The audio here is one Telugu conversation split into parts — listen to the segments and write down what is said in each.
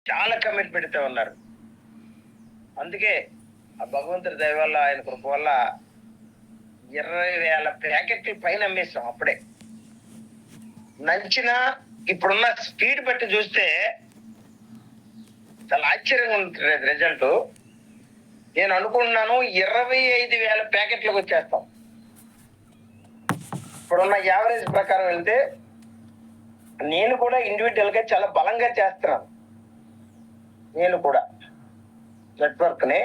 చాలా కమిట్మెంట్తో ఉన్నారు. అందుకే ఆ భగవంతుడి దయ వల్ల, ఆయన కృప వల్ల 20,000 ప్యాకెట్లు పైన అమ్మేస్తాం అప్పుడే. నంచిన ఇప్పుడున్న స్పీడ్ బట్టి చూస్తే చాలా ఆశ్చర్యంగా ఉంటుంది రిజల్ట్. నేను అనుకుంటున్నాను 25,000 ప్యాకెట్లకు వచ్చేస్తాం. ఇప్పుడున్న యావరేజ్ ప్రకారం వెళ్తే నేను కూడా ఇండివిజువల్ గా చాలా బలంగా చేస్తున్నాను. నేను కూడా నెట్వర్క్ ని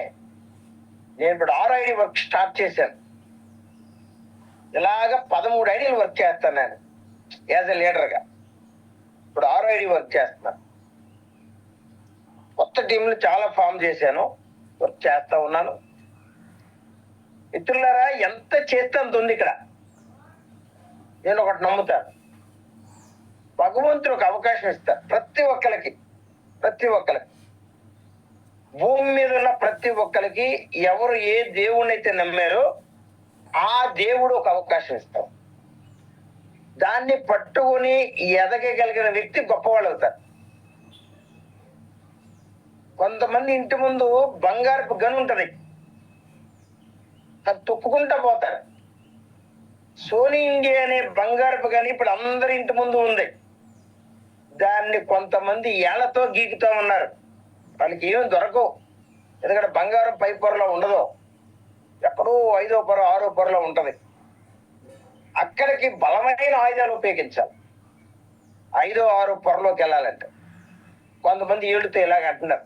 నేను ఇప్పుడు 6 ఐడి వర్క్ స్టార్ట్ చేశాను. ఇలాగా 13 ఐడీలు వర్క్ చేస్తాను నేను యాజ్ ఎ లీడర్ గా. ఇప్పుడు 6 ఐడి వర్క్ చేస్తున్నాను. కొత్త టీంలు చాలా ఫామ్ చేశాను, వర్క్ చేస్తా ఉన్నాను. మిత్రులారా, ఎంత చేస్తే అంత ఉంది ఇక్కడ. నేను ఒకటి నమ్ముతాను, భగవంతుడు ఒక అవకాశం ఇస్తారు ప్రతి ఒక్కరికి. భూమి మీద ఉన్న ప్రతి ఒక్కరికి ఎవరు ఏ దేవుణ్ణి అయితే నమ్మారో ఆ దేవుడు ఒక అవకాశం ఇస్తాం. దాన్ని పట్టుకుని ఎదగగలిగిన వ్యక్తి గొప్పవాళ్ళు అవుతారు. కొంతమంది ఇంటి ముందు బంగారపు గని ఉంటది, అది తొక్కుకుంటా పోతారు. సోనీ ఇండియా అనే బంగారపు గని ఇప్పుడు అందరి ఇంటి ముందు ఉంది. దాన్ని కొంతమంది ఏళ్లతో గీకుతా ఉన్నారు. వాళ్ళకి ఏమి దొరకవు, ఎందుకంటే బంగారం పై పొరలో ఉండదు, ఎక్కడో 5వ పొర 6వ పొరలో ఉంటది. అక్కడికి బలమైన ఆయుధాలు ఉపయోగించాలి 5వ 6వ పొరలోకి వెళ్ళాలంటే. కొంతమంది ఏళ్ళతో ఇలాగ అంటున్నారు,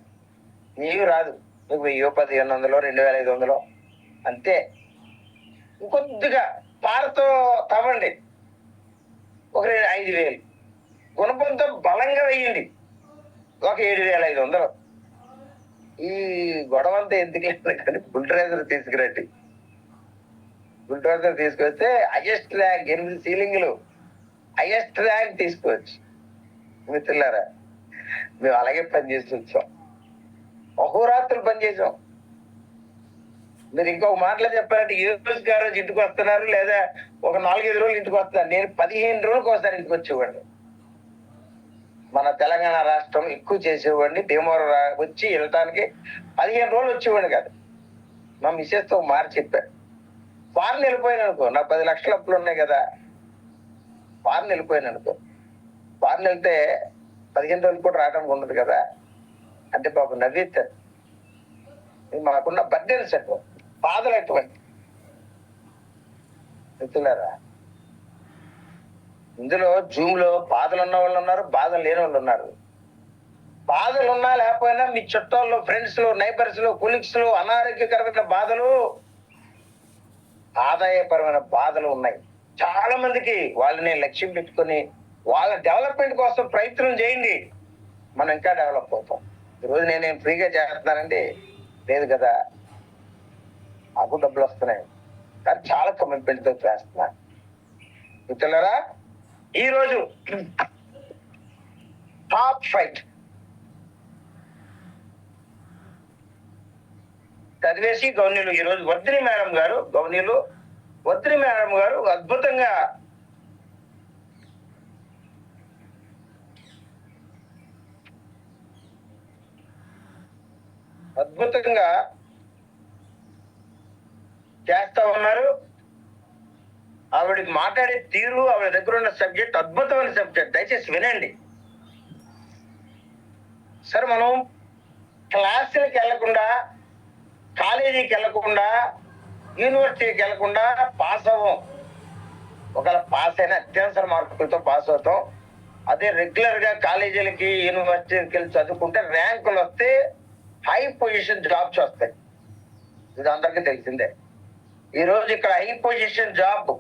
నీకు రాదు, నీకు 1,000, 1,500, 2,500 అంతే. ఇంకొద్దిగా పారతో తవ్వండి, ఒక 5,000. గుణపంతో బలంగా వేయండి, ఒక 7,500. ఈ గొడవ అంతా ఎందుకు లేదు కానీ బుల్డ్రేజర్ తీసుకురండి. బుల్డ్రేజర్ తీసుకొస్తే హైయెస్ట్ ర్యాంక్ 8 సీలింగ్లు, హైయెస్ట్ ర్యాంక్ తీసుకోవచ్చు. మిత్రులారా, మేము అలాగే పనిచేసి వచ్చాం, అహోరాత్రులు పనిచేసాం. మీరు ఇంకొక మాటలో చెప్పాలంటే ఏ రోజుకి ఆ రోజు ఇంటికి వస్తున్నారు, లేదా ఒక 4-5 రోజులు ఇంటికి వస్తున్నారు. నేను 15 రోజులకు ఒకసారి ఇంటికి వచ్చేవాడిని. మన తెలంగాణ రాష్ట్రం ఎక్కువ చేసేవాడిని. భీమవరం వచ్చి వెళ్ళటానికి 15 రోజులు వచ్చేవాడిని కాదు. మా మిసెస్ తో మార్చి చెప్పాను, ఫారెన్ వెళ్ళిపోయాను అనుకో, నాకు 10 లక్షల అప్పులు ఉన్నాయి కదా, ఫారెన్ వెళ్ళిపోయాను అనుకో, ఫారెన్ వెళ్తే 15 రోజులు కూడా రావడానికి ఉండదు కదా అంటే పాపం నవ్వేస్తారు. మాకున్న బర్డెన్స్ అటు, బాధలు అటువంటి. మిత్రులారా, ఇందులో జూమ్ లో బాధలు ఉన్న వాళ్ళు ఉన్నారు, బాధలు లేని వాళ్ళు ఉన్నారు. బాధలు ఉన్నా లేకపోయినా మీ చుట్టాల్లో, ఫ్రెండ్స్ లో, నైబర్స్ లో, కొలీగ్స్ లో అనారోగ్యకరమైన బాధలు, ఆదాయపరమైన బాధలు ఉన్నాయి చాలా మందికి. వాళ్ళని లక్ష్యం పెట్టుకుని వాళ్ళ డెవలప్మెంట్ కోసం ప్రయత్నం చేయండి, మనం ఇంకా డెవలప్ అవుతాం. ఈరోజు నేనేం ఫ్రీగా చేస్తున్నానండి లేదు కదా, నాకు డబ్బులు వస్తున్నాయి కానీ చాలా కమిట్మెంట్ తో చేస్తున్నాను. మిత్రులారా, ఈరోజు టాప్ ఫైట్ చదివేసి గౌన్యులు, ఈరోజు వద్దిని మేడం గారు, గౌన్యులు వద్దిని మేడం గారు అద్భుతంగా చేస్తా ఉన్నారు. ఆవిడ మాట్లాడే తీరు, ఆవిడ దగ్గర ఉన్న సబ్జెక్ట్ అద్భుతమైన సబ్జెక్ట్, దయచేసి వినండి. సరే, మనం క్లాసులకు వెళ్లకుండా, కాలేజీకి వెళ్లకుండా, యూనివర్సిటీకి వెళ్లకుండా పాస్ అవ్వం. ఒకవేళ పాస్ అయినా అత్యవసర మార్కులతో పాస్ అవుతాం. అదే రెగ్యులర్ గా కాలేజీలకి, యూనివర్సిటీకి వెళ్ళి చదువుకుంటే ర్యాంకులు వస్తే హై పొజిషన్ జాబ్స్ వస్తాయి. ఇది అందరికీ తెలిసిందే. ఈ రోజు ఇక్కడ హై పొజిషన్ జాబ్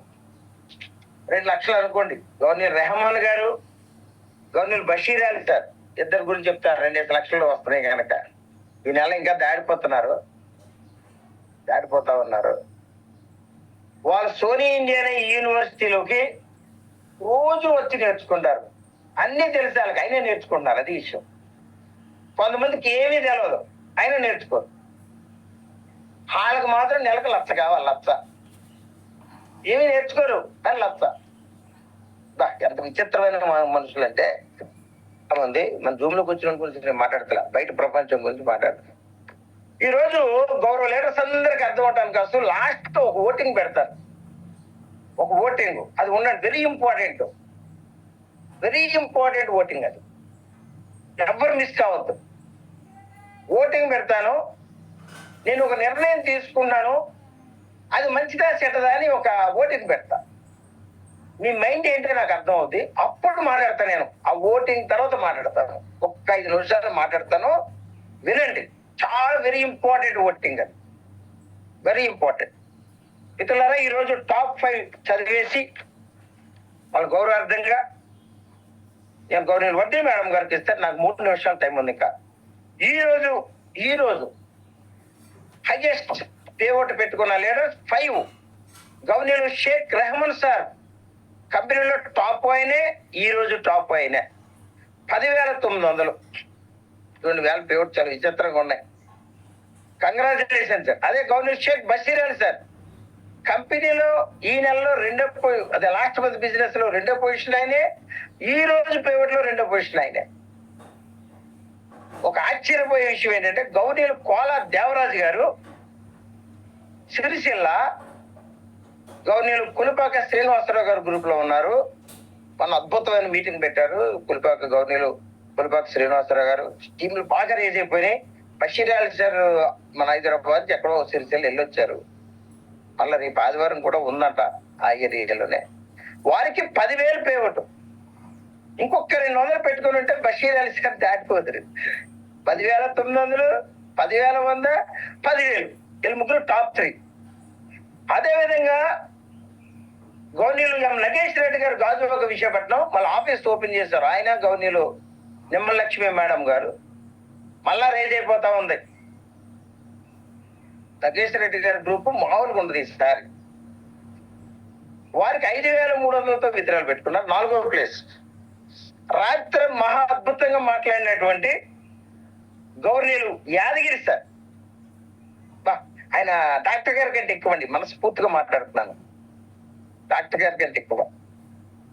2 లక్షలు అనుకోండి. గవర్నర్ రెహమాన్ గారు, గవర్నర్ బషీర్ అలీ సార్, ఇద్దరు గురించి చెప్తారు. 2 లక్షలు వస్తున్నాయి కనుక ఈ నెల ఇంకా దాడిపోతా ఉన్నారు. వాళ్ళు సోనీ ఇండియా అనే యూనివర్సిటీలోకి రోజు వచ్చి నేర్చుకుంటారు. అన్ని తెలిసి వాళ్ళకి అయినా నేర్చుకుంటున్నారు, అది విషయం. కొంతమందికి ఏమీ తెలియదు, అయినా నేర్చుకోరు. వాళ్ళకి మాత్రం నెలకు 1,00,000 కావాలి, 1,00,000. ఏమీ నేర్చుకోరు కానీ 1,00,000. ఎంత విచిత్రమైన మనుషులు అంటే, ఉంది. మన జూమ్ లో కూర్చున్న గురించి నేను మాట్లాడతా, బయట ప్రపంచం గురించి మాట్లాడతా. ఈ రోజు గౌరవ లీడర్స్ అందరికి అర్థం అవటానికి కోసం లాస్ట్ తో ఒక ఓటింగ్ పెడతారు. ఒక ఓటింగ్ అది ఉండండి, వెరీ ఇంపార్టెంట్ ఓటింగ్. అది ఎవ్వరు మిస్ కావద్దు. ఓటింగ్ పెడతాను, నేను ఒక నిర్ణయం తీసుకున్నాను, అది మంచిదా చెడ్డదా అని ఒక ఓటింగ్ పెడతా. మీ మైండ్ ఏంటో నాకు అర్థం అవుద్ది, అప్పుడు మాట్లాడతాను. నేను ఆ ఓటింగ్ తర్వాత మాట్లాడతాను, ఒక్క 5 నిమిషాలు మాట్లాడతాను, వినండి. చాలా వెరీ ఇంపార్టెంట్ ఓటింగ్, అది వెరీ ఇంపార్టెంట్. మిత్రులారా, ఈరోజు టాప్ 5 చదివేసి వాళ్ళ గౌరవార్థంగా నేను గౌరవ వడ్డీ మేడం గారికి ఇస్తే నాకు 3 నిమిషాల టైం ఉంది. ఇంకా ఈ రోజు హైయెస్ట్ పేఓట్ పెట్టుకున్న leaders 5. Governor Sheikh Rehman sir కంపెనీలో టాప్ అయినే, ఈ రోజు టాప్ అయినా 10,900. 2,000 పేఓట్ చాలా విచిత్రంగా ఉన్నాయి. Congratulation sir. అదే గవర్నర్ షేక్ బషీర్ అలీ సార్ కంపెనీలో ఈ నెలలో అదే లాస్ట్ మంత్ బిజినెస్ లో 2వ పొజిషన్ అయినే, ఈ రోజు పేవట్ లో 2వ పొజిషన్ అయినే. ఒక ఆశ్చర్యపోయే విషయం ఏంటంటే గవర్నర్ కోలా దేవరాజు గారు సిరిసిల్ల, గవర్నర్ కులిపాక శ్రీనివాసరావు గారు గ్రూప్ లో ఉన్నారు. మన అద్భుతమైన మీటింగ్ పెట్టారు. కులిపాక శ్రీనివాసరావు గారు టీంలు బాగా రేజ్ అయిపోయినాయి. బషీర్ అలీ సార్ మన హైదరాబాద్ ఎక్కడో సిరిసిల్ల వెళ్ళొచ్చారు. మళ్ళీ రేపు ఆదివారం కూడా ఉందంట ఆ ఏరియాలోనే. వారికి 10,000 పేవట్. ఇంకొక 200 పెట్టుకుని ఉంటే బషీర్ అలీ సార్ దాటిపోతారు. 10,900, 10,100, 10,000 వీళ్ళు ముగ్గురు టాప్ 3. అదేవిధంగా గవర్నీలు నగేష్ రెడ్డి గారు గాజువాక విశాఖపట్నం మళ్ళీ ఆఫీస్ ఓపెన్ చేశారు. ఆయన గవర్నీలు నిమ్మల లక్ష్మి మేడం గారు మళ్ళా రేజ్ అయిపోతా ఉంది. నగేష్ రెడ్డి గారి గ్రూప్ మామూలుగా ఉండదు ఈసారి. వారికి 5,300తో విత్డ్రాలు పెట్టుకున్నారు. 4వ ప్లేస్. రాత్రి మహా అద్భుతంగా మాట్లాడినటువంటి గవర్నీలు యాదగిరి సార్, ఆయన డాక్టర్ గారి కంటే ఎక్కువండి, మనస్ఫూర్తిగా మాట్లాడుతున్నాను. డాక్టర్ గారి కంటే ఎక్కువ.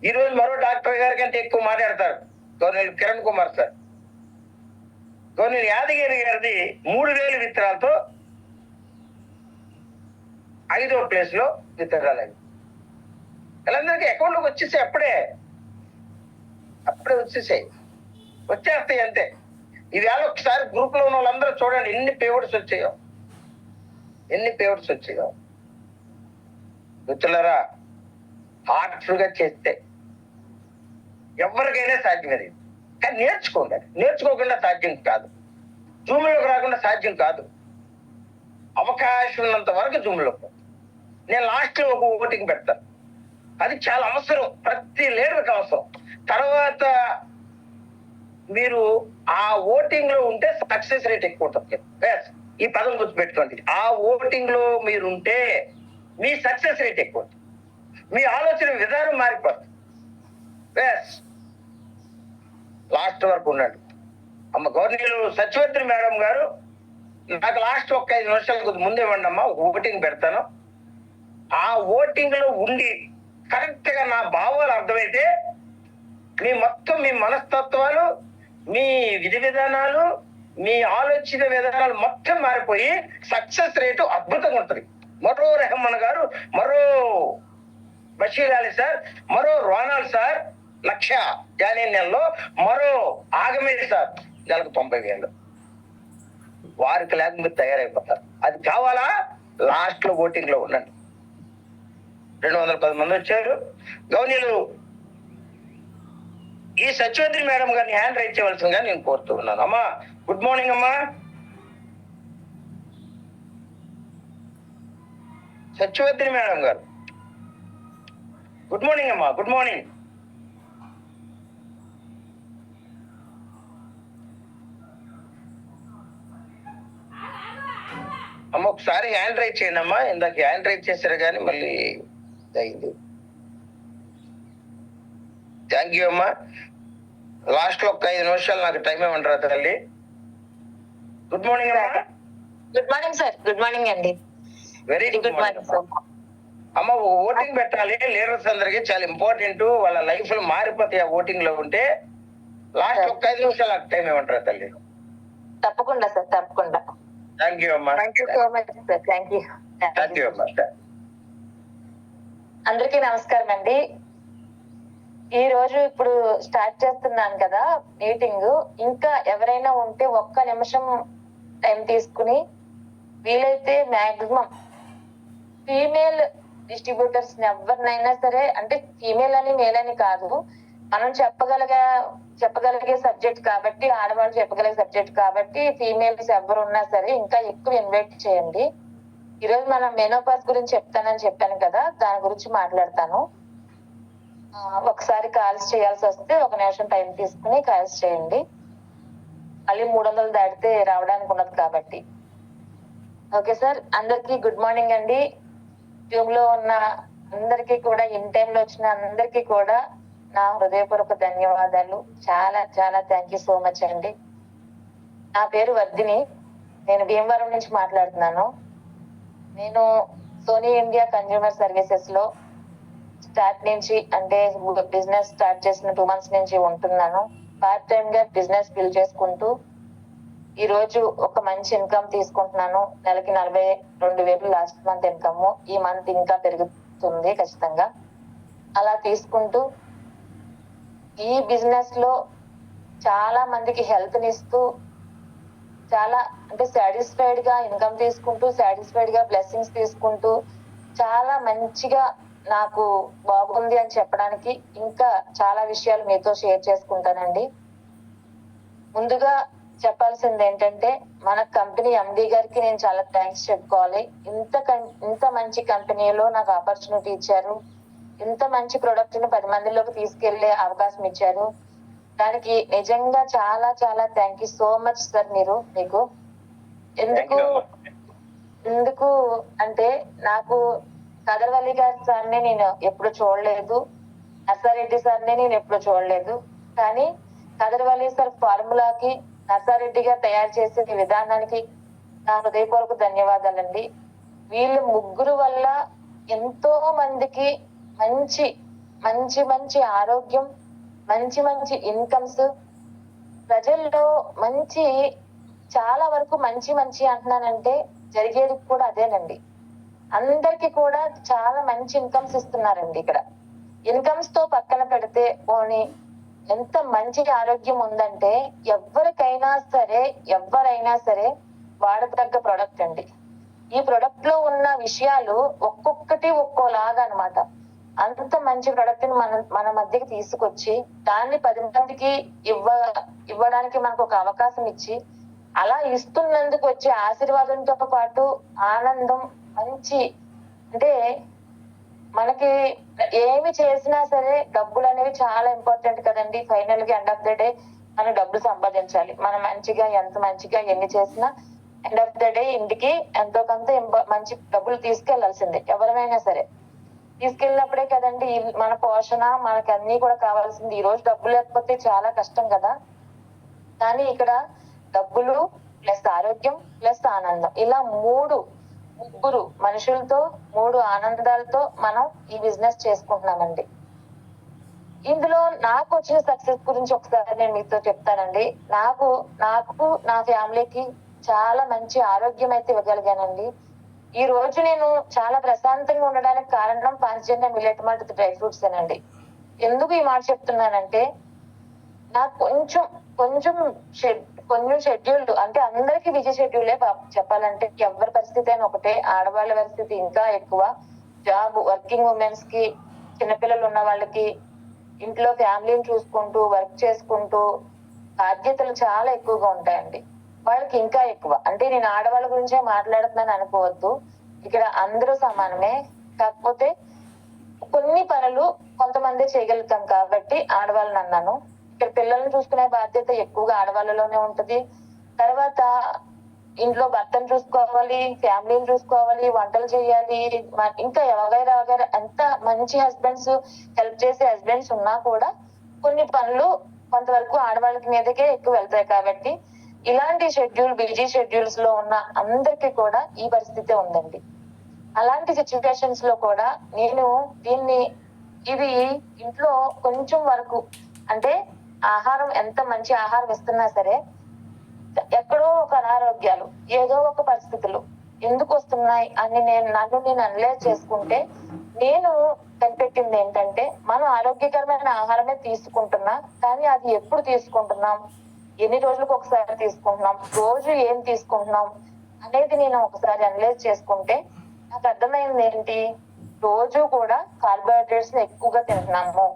ఈ రోజు మరో డాక్టర్ గారి కంటే ఎక్కువ మాట్లాడతారు governor Kiran Kumar sir. Governor Yadagiri గారిది 3,000 విత్డ్రాలతో 5వ ప్లేస్ లో విత్డ్రాలు. వీళ్ళందరికీ అకౌంట్లోకి వచ్చేసాయి, అప్పుడే వచ్చేస్తాయి అంతే. ఈవేళ ఒకసారి గ్రూప్ లో ఉన్న వాళ్ళందరూ చూడండి ఎన్ని పేవర్స్ వచ్చాయో. మిత్రులారా, హార్ట్ఫుల్ గా చేస్తే ఎవరికైనా సాధ్యం. అది కానీ నేర్చుకోండి. నేర్చుకోకుండా సాధ్యం కాదు. జూమ్లోకి రాకుండా సాధ్యం కాదు. అవకాశం ఉన్నంత వరకు జూమ్లో. నేను లాస్ట్ లో ఒక ఓటింగ్ పెడతాను, అది చాలా అవసరం, ప్రతి లీడర్కి అవసరం. తర్వాత మీరు ఆ ఓటింగ్ లో ఉంటే సక్సెస్ రేట్ ఎక్కువ ఉంటుంది. ఈ పదం గుర్తుపెట్టుకోండి. ఆ ఓటింగ్ లో మీరుంటే మీ సక్సెస్ రేట్ ఎక్కువ ఉంటుంది, మీ ఆలోచన విధానం మారిపోతుంది. లాస్ట్ వరకు ఉండండి. గవర్నర్ సత్యవతి మేడం గారు నాకు లాస్ట్ ఒక 5 నిమిషాల ముందే ఇవ్వండి అమ్మా, ఓటింగ్ పెడతాను. ఆ ఓటింగ్ లో ఉండి కరెక్ట్ గా నా భావాలు అర్థమైతే మీ మనస్తత్వాలు, మీ విధి విధానాలు, మీ ఆలోచన విధానాలు మొత్తం మారిపోయి సక్సెస్ రేటు అద్భుతంగా ఉంటుంది. మరో రెహమాన్ గారు, మరో బషీర్ అలీ సార్, మరో రోనాల్ సార్ 1,50,000 నెలలో, మరో ఆగమేది సార్ నెలకు 90,000. వారికి లేక మీరు తయారైపోతారు. అది కావాలా? లాస్ట్ లో ఓటింగ్ లో ఉండండి. 210 మంది వచ్చారు. గవర్నీలు ఈ సత్యవతి మేడం గారిని హ్యాండ్ రైజ్ చేయవలసిందిగా నేను కోరుతూ ఉన్నాను. అమ్మా, గుడ్ మార్నింగ్ అమ్మా. సత్యవతి మేడం గారు, గుడ్ మార్నింగ్ అమ్మా. Good morning. అమ్మ ఒకసారి హ్యాండ్ రైజ్ చేయండి అమ్మా. ఇందాక హ్యాండ్ రైజ్ చేశారు కానీ మళ్ళీ అయింది. థ్యాంక్ యూ అమ్మా. లాస్ట్ లో ఒక 5 నిమిషాలు నాకు టైం ఇవ్వంటారా తల్లి? గుడ్ మార్నింగ్ అమ్మా. Good morning sir. Good morning అండి. వెరీ గుడ్ మార్నింగ్ అమ్మ. ఓటింగ్ పెట్టాలి. లీడర్స్ అందరికి చాలా ఇంపార్టెంట్. వాళ్ళ లైఫ్ లో మారిపోతాయి ఆ ఓటింగ్ లో ఉంటే. లాస్ట్ ఒక్క 5 నిమిషాలు టైం ఇవ్వంటారా తల్లి? తప్పకుండా సార్, తప్పకుండా. థ్యాంక్ యూ అమ్మా. Thank you so much sir. Thank you. Thank you అమ్మా. అందరికీ నమస్కారం అండి. ఈ రోజు ఇప్పుడు స్టార్ట్ చేస్తున్నాను కదా మీటింగ్. ఇంకా ఎవరైనా ఉంటే ఒక్క నిమిషం టైం తీసుకుని వీలైతే మాక్సిమం ఫీమేల్ డిస్ట్రిబ్యూటర్స్ ఎవరినైనా సరే, అంటే ఫీమేల్ అని మేల్ అని కాదు, మనం చెప్పగలిగే సబ్జెక్ట్ కాబట్టి, ఆడవాళ్ళు చెప్పగలిగే సబ్జెక్ట్ కాబట్టి ఫీమేల్స్ ఎవరు ఉన్నా సరే ఇంకా ఎక్కువ ఇన్వైట్ చేయండి. ఈరోజు మనం మెనోపాజ్ గురించి చెప్తానని చెప్పాను కదా, దాని గురించి మాట్లాడతాను. ఒకసారి కాల్స్ చేయాల్సి వస్తే 1 నిమిషం టైం తీసుకుని కాల్స్ చేయండి. మళ్ళీ 300 దాటితే రావడానికి ఉన్నది కాబట్టి. ఓకే సార్, అందరికి గుడ్ మార్నింగ్ అండి. జూమ్ లో ఉన్న అందరికీ కూడా, ఇన్ టైమ్ లో వచ్చిన అందరికీ కూడా నా హృదయపూర్వక ధన్యవాదాలు. చాలా చాలా థ్యాంక్ యూ సో మచ్ అండి. నా పేరు వర్ధిని, నేను భీమవరం నుంచి మాట్లాడుతున్నాను. నేను సోనీ ఇండియా కన్జ్యూమర్ సర్వీసెస్ లో స్టార్ట్ నుంచి, అంటే బిజినెస్ స్టార్ట్ చేసిన 2 months నుంచి ఉంటున్నాను. పార్ట్ టైం గా బిజినెస్ బిల్డ్ చేసుకుంటూ ఈ రోజు ఒక మంచి ఇన్కమ్ తీసుకుంటున్నాను. నెలకి 42,000 లాస్ట్ మంత్ ఇన్కమ్. ఈ మంత్ ఇంకా పెరుగుతుంది ఖచ్చితంగా. అలా తీసుకుంటూ ఈ బిజినెస్ లో చాలా మందికి హెల్త్ నిస్తూ, చాలా అంటే సాటిస్ఫైడ్ గా ఇన్కమ్ తీసుకుంటూ, సాటిస్ఫైడ్ గా బ్లెస్సింగ్స్ తీసుకుంటూ, చాలా మంచిగా నాకు బాగుంది అని చెప్పడానికి ఇంకా చాలా విషయాలు మీతో షేర్ చేసుకుంటానండి. ముందుగా చెప్పాల్సింది ఏంటంటే, మన కంపెనీ ఎండి గారికి నేను చాలా థ్యాంక్స్ చెప్పుకోవాలి. ఇంత మంచి కంపెనీలో నాకు ఆపర్చునిటీ ఇచ్చారు. ఇంత మంచి ప్రొడక్ట్ ని 10 మందిలోకి తీసుకెళ్లే అవకాశం ఇచ్చారు. దానికి నిజంగా చాలా చాలా thank you so much sir. మీకు ఎందుకు అంటే, నాకు కదర్వల్లి గారి సార్ని నేను ఎప్పుడు చూడలేదు, నర్సారెడ్డి సార్ని నేను ఎప్పుడు చూడలేదు. కానీ కదర్వల్లి సార్ ఫార్ములాకి, నర్సారెడ్డి గారు తయారు చేసే విధానానికి నా హృదయపూర్వక ధన్యవాదాలండి. వీళ్ళు ముగ్గురు వల్ల ఎంతో మందికి మంచి మంచి మంచి ఆరోగ్యం, మంచి మంచి ఇన్కమ్స్, ప్రజల్లో మంచి, చాలా వరకు మంచి మంచి అంటున్నానంటే జరిగేది కూడా అదేనండి. అందరికి కూడా చాలా మంచి ఇన్కమ్స్ ఇస్తున్నారండి. ఇక్కడ ఇన్కమ్స్ తో పక్కన పెడితే పోనీ ఎంత మంచి ఆరోగ్యం ఉందంటే, ఎవరైనా సరే వాడతగ్గ ప్రొడక్ట్ అండి. ఈ ప్రొడక్ట్ లో ఉన్న విషయాలు ఒక్కొక్కటి ఒక్కోలాగా అన్నమాట. అంత మంచి ప్రొడక్ట్ ని మన మధ్యకి తీసుకొచ్చి దాన్ని 10 మందికి ఇవ్వడానికి మనకు ఒక అవకాశం ఇచ్చి, అలా ఇస్తున్నందుకు వచ్చే ఆశీర్వాదంతో పాటు ఆనందం, మంచి, అంటే మనకి ఏమి చేసినా సరే డబ్బులు అనేవి చాలా ఇంపార్టెంట్ కదండి. ఫైనల్ గా ఎండ్ ఆఫ్ ద డే మనం డబ్బులు సంపాదించాలి. మనం ఎంత మంచిగా ఎన్ని చేసినా ఎండ్ ఆఫ్ ద డే ఇంటికి ఎంతో కొంత మంచి డబ్బులు తీసుకెళ్లాల్సిందే. ఎవరైనా సరే తీసుకెళ్ళినప్పుడే కదండి మన పోషణ, మనకి అన్ని కూడా కావాల్సింది. ఈ రోజు డబ్బులు లేకపోతే చాలా కష్టం కదా. కానీ ఇక్కడ డబ్బులు ప్లస్ ఆరోగ్యం ప్లస్ ఆనందం, ఇలా ముగ్గురు మనుషులతో 3 ఆనందాలతో మనం ఈ బిజినెస్ చేసుకుంటున్నామండి. ఇందులో నాకు వచ్చిన సక్సెస్ గురించి ఒకసారి నేను మీతో చెప్తానండి. నాకు నా ఫ్యామిలీకి చాలా మంచి ఆరోగ్యం అయితే ఇవ్వగలిగానండి. ఈ రోజు నేను చాలా ప్రశాంతంగా ఉండడానికి కారణం Panchajanya millet malt dry fruits ఏనండి. ఎందుకు ఈ మాట చెప్తున్నానంటే, నాకు కొంచెం షెడ్యూల్డ్, అంటే అందరికి బిజీ షెడ్యూలే చెప్పాలంటే. ఎవరి పరిస్థితి అయినా ఒకటే, ఆడవాళ్ళ పరిస్థితి ఇంకా ఎక్కువ. జాబ్ వర్కింగ్ ఉమెన్స్ కి, చిన్నపిల్లలు ఉన్న వాళ్ళకి ఇంట్లో ఫ్యామిలీని చూసుకుంటూ వర్క్ చేసుకుంటూ బాధ్యతలు చాలా ఎక్కువగా ఉంటాయండి. వాళ్ళకి ఇంకా ఎక్కువ. అంటే నేను ఆడవాళ్ళ గురించే మాట్లాడుతున్నాను అనుకోవద్దు, ఇక్కడ అందరూ సమానమే. కాకపోతే కొన్ని పనులు కొంతమంది చేయగలుగుతాం కాబట్టి ఆడవాళ్ళని అన్నాను. ఇక్కడ పిల్లల్ని చూసుకునే బాధ్యత ఎక్కువగా ఆడవాళ్ళలోనే ఉంటది. తర్వాత ఇంట్లో భర్తను చూసుకోవాలి, ఫ్యామిలీని చూసుకోవాలి, వంటలు చేయాలి, ఇంకా వగైరా ఎంత మంచి హస్బెండ్స్, హెల్ప్ చేసే హస్బెండ్స్ ఉన్నా కూడా కొన్ని పనులు కొంతవరకు ఆడవాళ్ళకి మీదకే ఎక్కువ వెళ్తాయి. కాబట్టి ఇలాంటి బిజీ షెడ్యూల్స్ లో ఉన్న అందరికి కూడా ఈ పరిస్థితి ఉందండి. అలాంటి సిచ్యువేషన్స్ లో కూడా నేను ఇది ఇంట్లో కొంచెం వరకు, అంటే ఆహారం ఎంత మంచి ఆహారం ఇస్తున్నా సరే ఎక్కడో ఒక అనారోగ్యాలు, ఏదో ఒక పరిస్థితులు ఎందుకు వస్తున్నాయి అని నేను అనలైజ్ చేసుకుంటే నేను కనిపెట్టింది ఏంటంటే మనం ఆరోగ్యకరమైన ఆహారమే తీసుకుంటున్నా, కానీ అది ఎప్పుడు తీసుకుంటున్నాం, ఎన్ని రోజులకు ఒకసారి తీసుకుంటున్నాం, రోజు ఏం తీసుకుంటున్నాం అనేది నేను ఒకసారి అనలైజ్ చేసుకుంటే నాకు అర్థమైంది ఏంటి, రోజు కూడా కార్బోహైడ్రేట్స్ ఎక్కువగా తింటున్నాము,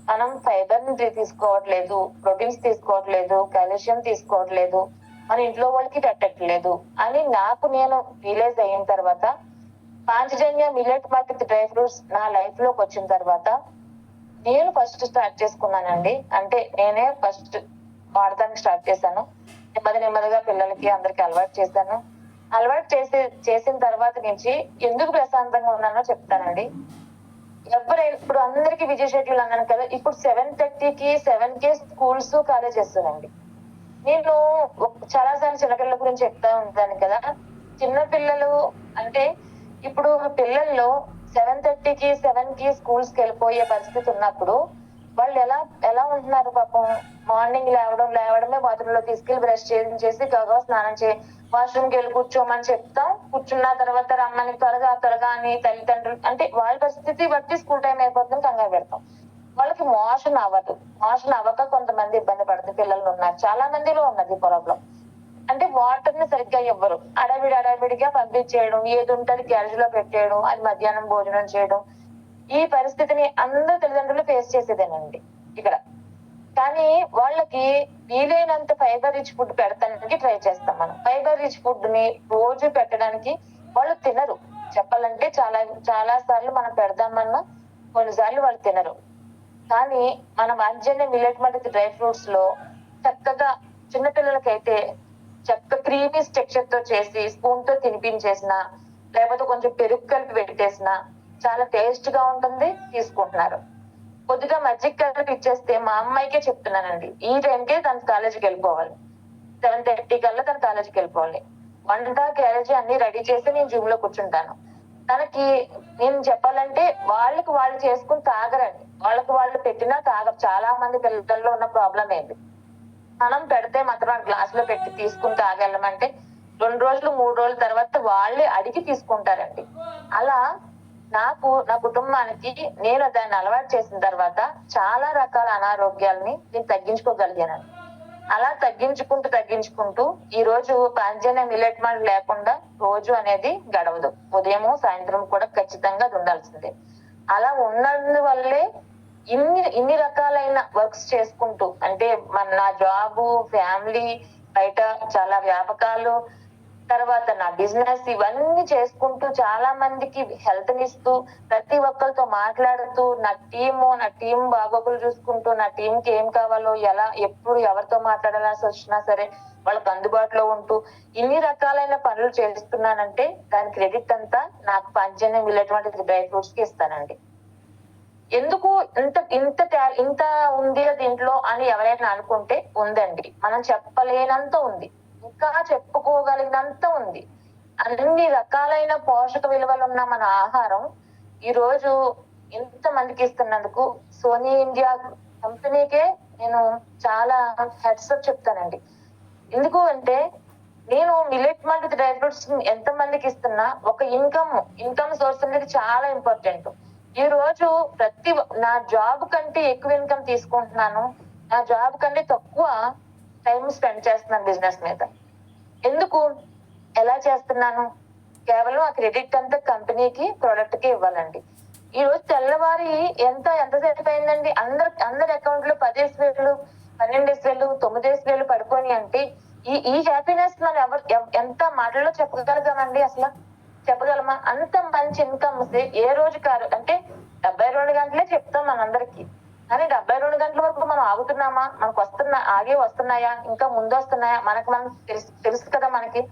మనం ఫైబర్ ని తీసుకోవట్లేదు, ప్రోటీన్స్ తీసుకోవట్లేదు, కాల్షియం తీసుకోవట్లేదు, మన ఇంట్లో వాళ్ళకి పెట్టట్లేదు అని నాకు నేను రియలైజ్ అయిన తర్వాత Panchajanya millet multi dry fruits నా లైఫ్ లోకి వచ్చిన తర్వాత నేను ఫస్ట్ స్టార్ట్ చేసుకున్నానండి. అంటే నేనే ఫస్ట్ వాడటానికి స్టార్ట్ చేశాను. నెమ్మదిగా పిల్లలకి అందరికి అలవాటు చేశాను. అలవాటు చేసిన తర్వాత నుంచి ఎందుకు ప్రశాంతంగా ఉన్నానో చెప్తానండి. ఎవరైనా ఇప్పుడు అందరికి విజయ షెడ్యూల్ అన్నాను కదా, ఇప్పుడు 7:30కి 7కే స్కూల్స్ కాలేజెస్ అండి. నేను చాలా సార్లు చిన్నపిల్లల గురించి చెప్తా ఉంటాను కదా, చిన్నపిల్లలు అంటే ఇప్పుడు పిల్లల్లో 7:30కి 7కి స్కూల్స్ కి వెళ్ళిపోయే పరిస్థితి ఉన్నప్పుడు వాళ్ళు ఎలా ఉంటున్నారు పాపం. మార్నింగ్ లేవడమే బాత్రూమ్ లో తీసుకెళ్లి బ్రష్ చేసి గగా స్నానం వాష్రూమ్ కి వెళ్ళి కూర్చోమని చెప్తాం. కూర్చున్న తర్వాత రమ్మని త్వరగా అని తల్లిదండ్రులు అంటే వాళ్ళ పరిస్థితి బట్టి స్కూల్ టైం అయిపోతుంది కంగారు పెడతాం. వాళ్ళకి మోషన్ అవ్వక కొంతమంది ఇబ్బంది పడుతుంది పిల్లలు ఉన్నారు, చాలా మందిలో ఉన్నది ప్రాబ్లం. అంటే వాటర్ ని సరిగ్గా ఇవ్వరు, అడవిడిగా పంపించేయడం, ఏది ఉంటది క్యారేజ్ లో పెట్టేయడం, అది మధ్యాహ్నం భోజనం చేయడం. ఈ పరిస్థితిని అందరు తల్లిదండ్రులు ఫేస్ చేసేదేనండి ఇక్కడ. కానీ వాళ్ళకి వీలైనంత ఫైబర్ రిచ్ ఫుడ్ పెడతానికి ట్రై చేస్తాం. మనం ఫైబర్ రిచ్ ఫుడ్ ని రోజు పెట్టడానికి వాళ్ళు తినరు. చెప్పాలంటే చాలా సార్లు మనం పెడదామన్నా కొన్నిసార్లు వాళ్ళు తినరు. కానీ మన Panchajanya millet multi dry fruits లో చక్కగా చిన్నపిల్లలకైతే క్రీమీ స్ట్రక్చర్ తో చేసి స్పూన్ తో తినిపించేసిన, లేకపోతే కొంచెం పెరుగు కలిపి పెట్టేసిన చాలా టేస్ట్ గా ఉంటుంది, తీసుకుంటున్నారు. కొద్దిగా మజ్జిగ కలిపి ఇచ్చేస్తే మా అమ్మాయికే చెప్తున్నానండి, ఈ టైంకే తన కాలేజీకి వెళ్ళిపోవాలి, 7:30 కల్లా తన కాలేజీకి వెళ్ళిపోవాలి. వంట క్యారేజీ అన్ని రెడీ చేసి నేను జూమ్ లో కూర్చుంటాను. తనకి నేను చెప్పాలంటే వాళ్ళు చేసుకుని తాగరండి, వాళ్ళు పెట్టినా తాగరు. చాలా మంది పిల్లల్లో ఉన్న ప్రాబ్లం ఏంటి, మనం పెడితే మాత్రం గ్లాస్ లో పెట్టి తీసుకుని తాగెళ్ళమంటే 2 రోజులు 3 రోజుల తర్వాత వాళ్ళే అడిగి తీసుకుంటారండి. అలా నా కుటుంబానికి నేను దాన్ని అలవాటు చేసిన తర్వాత చాలా రకాల అనారోగ్యాలని నేను తగ్గించుకోగలిగానండి. అలా తగ్గించుకుంటూ ఈ రోజు పాంచజన్య మిల్లెట్ మల్టీ లేకుండా రోజు అనేది గడవదు. ఉదయము సాయంత్రం కూడా ఖచ్చితంగా ఉండాల్సిందే. అలా ఉన్నందువల్లే ఇన్ని రకాలైన వర్క్స్ చేసుకుంటూ, అంటే నా జాబు, ఫ్యామిలీ, బయట చాలా వ్యాపకాలు, తర్వాత నా బిజినెస్, ఇవన్నీ చేసుకుంటూ చాలా మందికి హెల్త్ ఇస్తూ, ప్రతి ఒక్కరితో మాట్లాడుతూ, నా టీం బాగోగులు చూసుకుంటూ, నా టీం కి ఏం కావాలో, ఎప్పుడు ఎవరితో మాట్లాడాల్సి వచ్చినా సరే వాళ్ళకి అందుబాటులో ఉంటూ ఇన్ని రకాలైన పనులు చేస్తున్నానంటే దాని క్రెడిట్ అంతా నాకు Panchajanya millet multi dry fruits కి ఇస్తానండి. ఎందుకు ఇంత ఉంది దీంట్లో అని ఎవరైనా అనుకుంటే ఉందండి, మనం చెప్పలేనంత ఉంది, ఇంకా చెప్పుకోగలిగినంత ఉంది. అన్ని రకాలైన పోషక విలువలు ఉన్న మన ఆహారం ఈ రోజు ఎంత మందికి ఇస్తున్నందుకు సోనీ ఇండియా కంపెనీకే నేను చాలా హెడ్సప్ చెప్తానండి. ఎందుకు అంటే నేను మిల్లెట్ మల్టీ డ్రై ఫ్రూట్స్ ఎంత మందికి ఇస్తున్నా ఒక ఇన్కమ్ సోర్స్ అనేది చాలా ఇంపార్టెంట్. ఈ రోజు నా జాబ్ కంటే ఎక్కువ ఇన్కమ్ తీసుకుంటున్నాను, నా జాబ్ కంటే తక్కువ టైం స్పెండ్ చేస్తున్నాను బిజినెస్ మీద. ఎందుకు ఎలా చేస్తున్నాను, కేవలం ఆ క్రెడిట్ అంతా కంపెనీకి, ప్రొడక్ట్ కి ఇవ్వాలండి. ఈ రోజు తెల్లవారి ఎంతసేపు అయిందండి, అందరి అకౌంట్ లో 10,000, 12,000, 9,000 పడిపోయి అంటే ఈ హ్యాపీనెస్ మనం ఎంత మాటల్లో చెప్పగలగామండి, అసలు చెప్పగలమా? అంత మంచి ఇన్కమ్స్ ఏ రోజు కాదు. అంటే 72 గంటలే చెప్తాం మనందరికి, కానీ 72 గంటల వరకు మనం ఆగుతున్నామా, మనకు వస్తున్నాయా, ఇంకా ముందు వస్తున్నాయా, మనం తెలుసు కదా మనకి.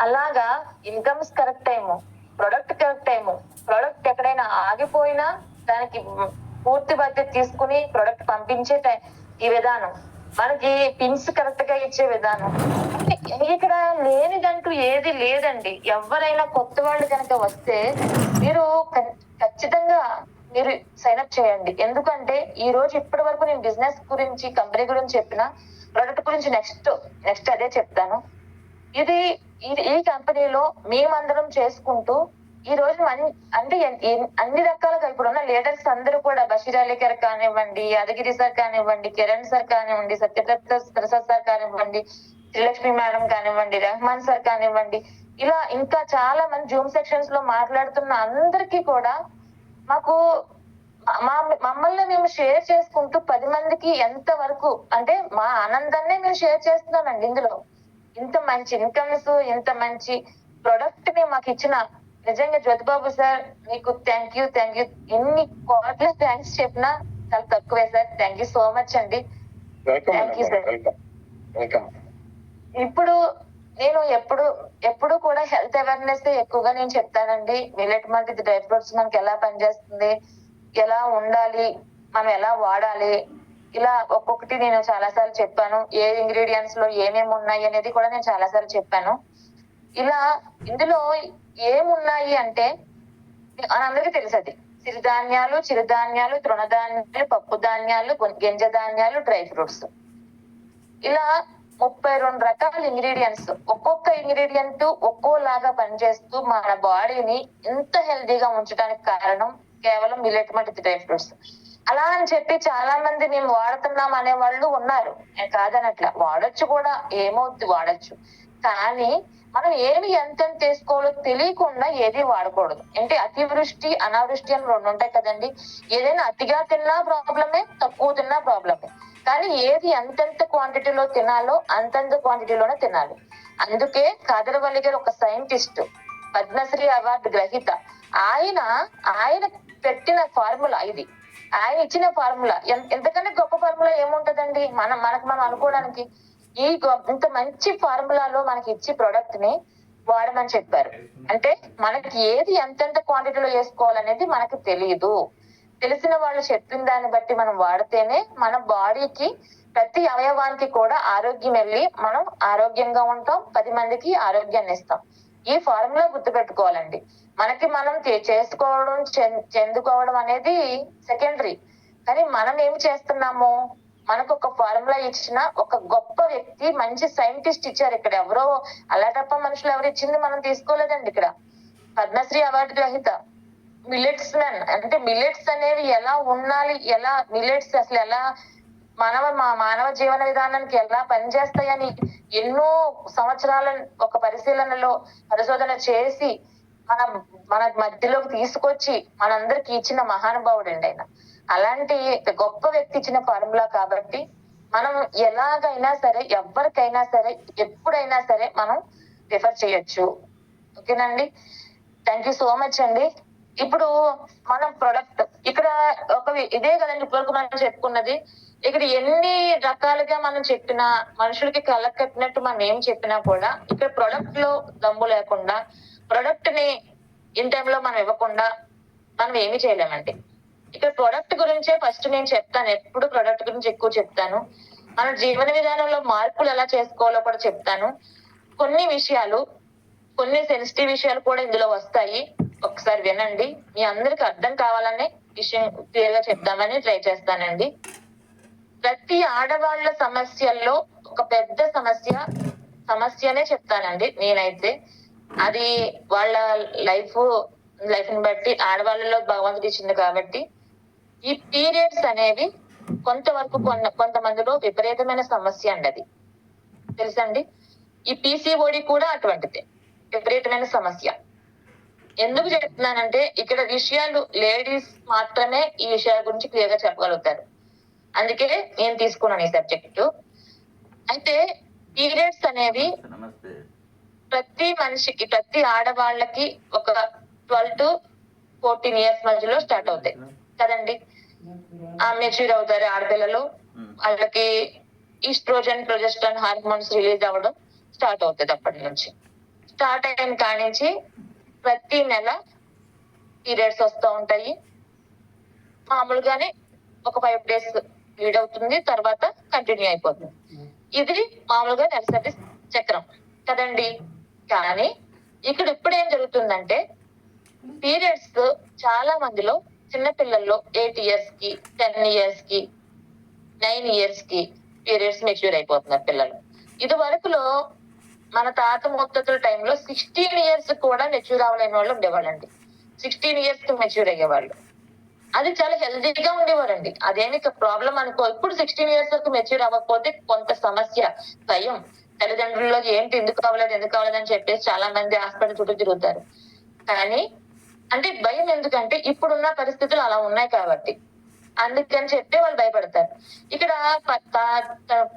అలాగా incomes correct time, product correct time, product ఎక్కడైనా ఆగిపోయినా దానికి పూర్తి బాధ్యత తీసుకుని ప్రొడక్ట్ పంపించే ఈ విధానం, మనకి పిన్స్ కరెక్ట్ గా ఇచ్చే విధానం, ఇక్కడ లేనిదంటూ ఏది లేదండి. ఎవరైనా కొత్త వాళ్ళు కనుక వస్తే మీరు ఖచ్చితంగా మీరు సైన్ అప్ చేయండి. ఎందుకంటే ఈ రోజు ఇప్పటి వరకు నేను బిజినెస్ గురించి కంపెనీ గురించి చెప్పిన ప్రొడక్ట్ గురించి నెక్స్ట్ అదే చెప్తాను. ఇది ఈ కంపెనీలో మేమందరం చేసుకుంటూ ఈ రోజు అంటే అన్ని రకాలుగా ఇప్పుడున్న లీడర్స్ అందరూ కూడా బషీర్ అలీ గారు కానివ్వండి, యాదగిరి సార్ కానివ్వండి, కిరణ్ సార్ కానివ్వండి, సత్యదత్త ప్రసాద్ సార్ కానివ్వండి, శ్రీలక్ష్మి మేడం కానివ్వండి, రెహమాన్ సార్ కానివ్వండి, ఇలా ఇంకా చాలా మంది జూమ్ సెక్షన్స్ లో మాట్లాడుతున్న అందరికీ కూడా మాకు మమ్మల్ని మేము షేర్ చేసుకుంటూ 10 మందికి ఎంత వరకు అంటే మా ఆనందాన్ని మేము షేర్ చేస్తున్నామండి. ఇందులో ఇంత మంచి ఇన్కమ్స్, ఇంత మంచి ప్రొడక్ట్ ని మాకు ఇచ్చిన నిజంగా జ్యోతిబాబు సార్ మీకు థ్యాంక్ యూ. ఎన్ని కోట్ల థ్యాంక్స్ చెప్పినా చాలా తక్కువే sir. Thank you so much అండి. Thank you sir. ఇప్పుడు నేను ఎప్పుడు కూడా హెల్త్ అవేర్నెస్ ఎక్కువగా నేను చెప్తానండి. మిల్లెట్ మల్టీ డ్రై ఫ్రూట్స్ మనకి ఎలా పనిచేస్తుంది, ఎలా ఉండాలి, మనం ఎలా వాడాలి, ఇలా ఒక్కొక్కటి నేను చాలా సార్లు చెప్పాను. ఏ ఇంగ్రీడియంట్స్ లో ఏమేమి ఉన్నాయి అనేది కూడా నేను చాలా సార్లు చెప్పాను. ఇలా ఇందులో ఏమున్నాయి అంటే అందరికీ తెలుసు, అది సిరిధాన్యాలు, చిరుధాన్యాలు, తృణధాన్యాలు, పప్పు ధాన్యాలు, గింజ ధాన్యాలు, డ్రై ఫ్రూట్స్, ఇలా 32 రకాల ఇంగ్రీడియంట్స్. ఒక్కొక్క ఇంగ్రీడియంట్ ఒక్కోలాగా పనిచేస్తూ మన బాడీని ఎంత హెల్దీగా ఉంచడానికి కారణం కేవలం మిల్లెట్ మల్టీ డ్రై ఫ్రూట్స్. అలా అని చెప్పి చాలా మంది మేము వాడుతున్నాం అనే వాళ్ళు ఉన్నారు, కాదనట్లా, వాడొచ్చు కూడా, ఏమవుద్ది వాడచ్చు. కానీ మనం ఏమి ఎంత తీసుకోవాలో తెలియకుండా ఏది వాడకూడదు. అంటే అతివృష్టి అనావృష్టి అని 2 ఉంటాయి కదండి. ఏదైనా అతిగా తిన్నా ప్రాబ్లమే, తక్కువ తిన్నా ప్రాబ్లమే. కానీ ఏది ఎంతెంత క్వాంటిటీలో తినాలో అంతంత క్వాంటిటీలోనే తినాలి. అందుకే కాదరవల్లి గారు ఒక సైంటిస్ట్, పద్మశ్రీ అవార్డు గ్రహీత. ఆయన పెట్టిన ఫార్ములా ఇది, ఆయన ఇచ్చిన ఫార్ములా. ఎంతకన్నా గొప్ప ఫార్ములా ఏముంటదండి మనకు మనం అనుకోవడానికి. ఇంత మంచి ఫార్ములాలో మనకి ఇచ్చి ప్రొడక్ట్ ని వాడమని చెప్పారు. అంటే మనకి ఏది ఎంతెంత క్వాంటిటీలో వేసుకోవాలనేది మనకు తెలియదు. తెలిసిన వాళ్ళు చెప్పిన దాన్ని బట్టి మనం వాడితేనే మన బాడీకి ప్రతి అవయవానికి కూడా ఆరోగ్యం వెళ్ళి మనం ఆరోగ్యంగా ఉంటాం, 10 మందికి ఆరోగ్యాన్ని ఇస్తాం. ఈ ఫార్ములా గుర్తుపెట్టుకోవాలండి. మనకి మనం చేసుకోవడం చెందుకోవడం అనేది సెకండరీ. కానీ మనం ఏం చేస్తున్నాము, మనకు ఒక ఫార్ములా ఇచ్చిన ఒక గొప్ప వ్యక్తి, మంచి సైంటిస్ట్ ఇచ్చారు. ఇక్కడ ఎవరో అలాటప్ప మనుషులు ఎవరు ఇచ్చింది మనం తీసుకోలేదండి. ఇక్కడ పద్మశ్రీ అవార్డు గ్రహీత, మిల్లెట్స్ మ్యాన్. అంటే మిల్లెట్స్ అనేవి ఎలా ఉండాలి, ఎలా మిల్లెట్స్ అసలు ఎలా మానవ జీవన విధానానికి ఎలా పనిచేస్తాయని ఎన్నో సంవత్సరాల ఒక పరిశోధన చేసి మన మధ్యలోకి తీసుకొచ్చి మనందరికి ఇచ్చిన మహానుభావుడు అండి ఆయన. అలాంటి గొప్ప వ్యక్తి ఇచ్చిన ఫార్ములా కాబట్టి మనం ఎలాగైనా సరే, ఎవరికైనా సరే, ఎప్పుడైనా సరే మనం రిఫర్ చేయొచ్చు. ఓకేనండి. థ్యాంక్ యూ సో మచ్ అండి. ఇప్పుడు మనం ప్రొడక్ట్ ఇక్కడ ఇదే కదండి ఇప్పటివరకు మనం చెప్పుకున్నది. ఇక్కడ ఎన్ని రకాలుగా మనం చెప్పినా, మనుషులకి కళ్ళకు కట్టినట్టు మనం ఏం చెప్పినా కూడా ఇక్కడ ప్రొడక్ట్ లో దమ్ము లేకుండా, ప్రొడక్ట్ ని ఇన్ టైంలో మనం ఇవ్వకుండా మనం ఏమి చేయలేమండి. ఇక్కడ ప్రొడక్ట్ గురించే ఫస్ట్ నేను చెప్తాను. ఎప్పుడు ప్రొడక్ట్ గురించి ఎక్కువ చెప్తాను. మన జీవన విధానంలో మార్పులు ఎలా చేసుకోవాలో కూడా చెప్తాను. కొన్ని సెన్సిటివ్ విషయాలు కూడా ఇందులో వస్తాయి. ఒకసారి వినండి. మీ అందరికి అర్థం కావాలనే విషయం క్లియర్ గా చెప్తామని ట్రై చేస్తానండి. ప్రతి ఆడవాళ్ల సమస్యల్లో ఒక పెద్ద సమస్యనే చెప్తానండి నేనైతే. అది వాళ్ళ లైఫ్ ని బట్టి ఆడవాళ్ళలో భగవంతుడు ఇచ్చింది కాబట్టి. ఈ పీరియడ్స్ అనేవి కొంతవరకు కొంతమందిలో విపరీతమైన సమస్య అండి. అది తెలుసండి. ఈ PCOD కూడా అటువంటిదే, విపరీతమైన సమస్య. ఎందుకు చెప్తున్నానంటే ఇక్కడ విషయాలు లేడీస్ మాత్రమే ఈ విషయాల గురించి క్లియర్ గా చెప్పగలుగుతారు. అందుకే నేను తీసుకున్నాను ఈ సబ్జెక్టు. అయితే పీరియడ్స్ అనేవి ప్రతి మనిషికి, ప్రతి ఆడవాళ్ళకి ఒక 12 to 14 years మధ్యలో స్టార్ట్ అవుతాయి కదండి. మెచ్యూర్ అవుతారు ఆడపిల్లలు. వాళ్ళకి ఈస్ట్రోజన్, ప్రొజెస్ట్రాన్ హార్మోన్స్ రిలీజ్ అవ్వడం స్టార్ట్ అవుతుంది. అప్పటి నుంచి స్టార్ట్ అయిన కాడి నుంచి ప్రతి నెల పీరియడ్స్ వస్తూ ఉంటాయి. మామూలుగానే ఒక 5 days లీడ్ అవుతుంది, తర్వాత కంటిన్యూ అయిపోతుంది. ఇది మామూలుగా నెలసరి చక్రం కదండి. కానీ ఇక్కడ ఇప్పుడు ఏం జరుగుతుందంటే పీరియడ్స్ చాలా మందిలో చిన్న పిల్లల్లో 8 years కి 10 years కి 9 years కి పీరియడ్స్ మెచ్యూర్ అయిపోతున్నారు పిల్లలు. ఇది వరకులో మన తాత ముత్తతుల టైంలో 16 years కూడా మెచ్యూర్ అవ్వలేని వాళ్ళు ఉండేవాళ్ళండి. 16 years కి మెచ్యూర్ అయ్యేవాళ్ళు. అది చాలా హెల్దీగా ఉండేవారండి. అదేమి ప్రాబ్లం అనుకో. ఇప్పుడు 16 years వరకు మెచ్యూర్ అవ్వకపోతే కొంత సమస్య, భయం తల్లిదండ్రుల్లో ఏంటి ఎందుకు అవ్వలేదు అని చెప్పేసి చాలా మంది హాస్పిటల్ చుట్టూ తిరుగుతారు. కానీ అంటే భయం ఎందుకంటే ఇప్పుడున్న పరిస్థితులు అలా ఉన్నాయి కాబట్టి, అందుకని చెప్పి వాళ్ళు భయపడతారు. ఇక్కడ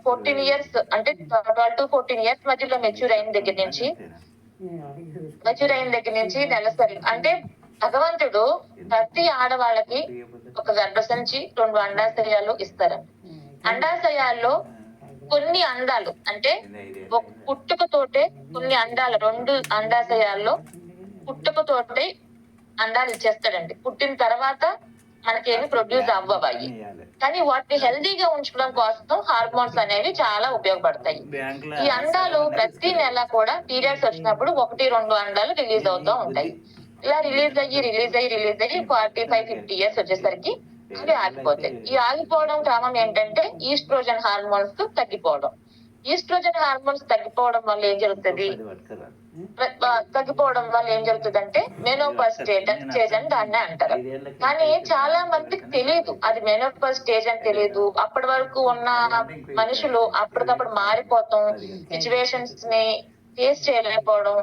14 years అంటే 12 to 14 years మధ్యలో మెచ్యూర్ అయిన దగ్గర నుంచి నెలసరి అంటే భగవంతుడు ప్రతి ఆడవాళ్ళకి ఒక గర్భసంచి 2 అండాశయాలు ఇస్తారండి. అండాశయాల్లో కొన్ని అండాలు అంటే ఒక పుట్టుకతోటే కొన్ని అండాలు 2 అండాశయాల్లో పుట్టుకతోటే అండాలు ఇచ్చేస్తాడండి. పుట్టిన తర్వాత మనకేమి ప్రొడ్యూస్ అవ్వవాయి, కానీ వాటిని హెల్దీగా ఉంచడం కోసం హార్మోన్స్ అనేవి చాలా ఉపయోగపడతాయి. ఈ అండాలు ప్రతి నెల కూడా పీరియడ్స్ వచ్చినప్పుడు 1-2 అండాలు రిలీజ్ అవుతూ ఉంటాయి. ఇలా రిలీజ్ అయ్యి 45-50 years వచ్చేసరికి అవి ఆగిపోతాయి. ఈ ఆగిపోవడం కారణం ఏంటంటే ఈస్ట్రోజన్ హార్మోన్స్ తగ్గిపోవడం. ఈస్ట్రోజన్ హార్మోన్స్ తగ్గిపోవడం వల్ల ఏం జరుగుతుందంటే మెనోపాజ్ స్టేజ్ అని దాన్ని అంటారు. కానీ చాలా మందికి తెలియదు అది మెనోపాజ్ స్టేజ్ అని తెలియదు. అప్పటి వరకు ఉన్న మనుషులు అప్పటికప్పుడు మారిపోతాం, సిచ్యువేషన్స్ ని ఫేస్ చేయలేకపోవడం,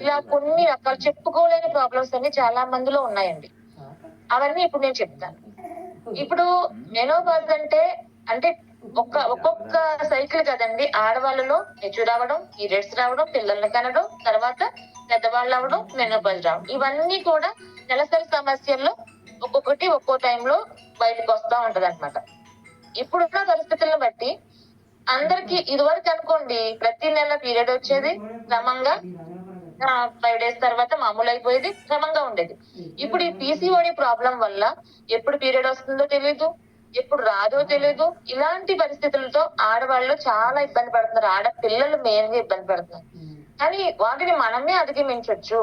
ఇలా కొన్ని రకాలు చెప్పుకోలేని ప్రాబ్లమ్స్ అన్ని చాలా మందిలో ఉన్నాయండి. అవన్నీ ఇప్పుడు నేను చెప్తాను. ఇప్పుడు మెనోపాజ్ అంటే ఒక్కొక్క సైకిల్ కదండి. ఆడవాళ్ళలో మెచ్యూర్ అవ్వడం, పీరియడ్స్ రావడం, పిల్లల్ని కనడం, తర్వాత పెద్దవాళ్ళు అవ్వడం, మెనోపాజ్ రావడం, ఇవన్నీ కూడా నెలసరి సమస్యల్లో ఒక్కొక్కటి ఒక్కో టైంలో బయటకు వస్తా ఉంటది అనమాట. ఇప్పుడున్న పరిస్థితులను బట్టి అందరికి ఇదివరకు అనుకోండి ప్రతి నెల పీరియడ్ వచ్చేది, క్రమంగా 5 days తర్వాత మామూలు అయిపోయేది, క్రమంగా ఉండేది. ఇప్పుడు ఈ పీసీఓడి ప్రాబ్లం వల్ల ఎప్పుడు పీరియడ్ వస్తుందో తెలీదు, ఎప్పుడు రాదో తెలీదు. ఇలాంటి పరిస్థితులతో ఆడవాళ్ళు చాలా ఇబ్బంది పడుతున్నారు. ఆడపిల్లలు మెయిన్ గా ఇబ్బంది పడుతున్నారు. కానీ వాటిని మనమే అధిగమించవచ్చు.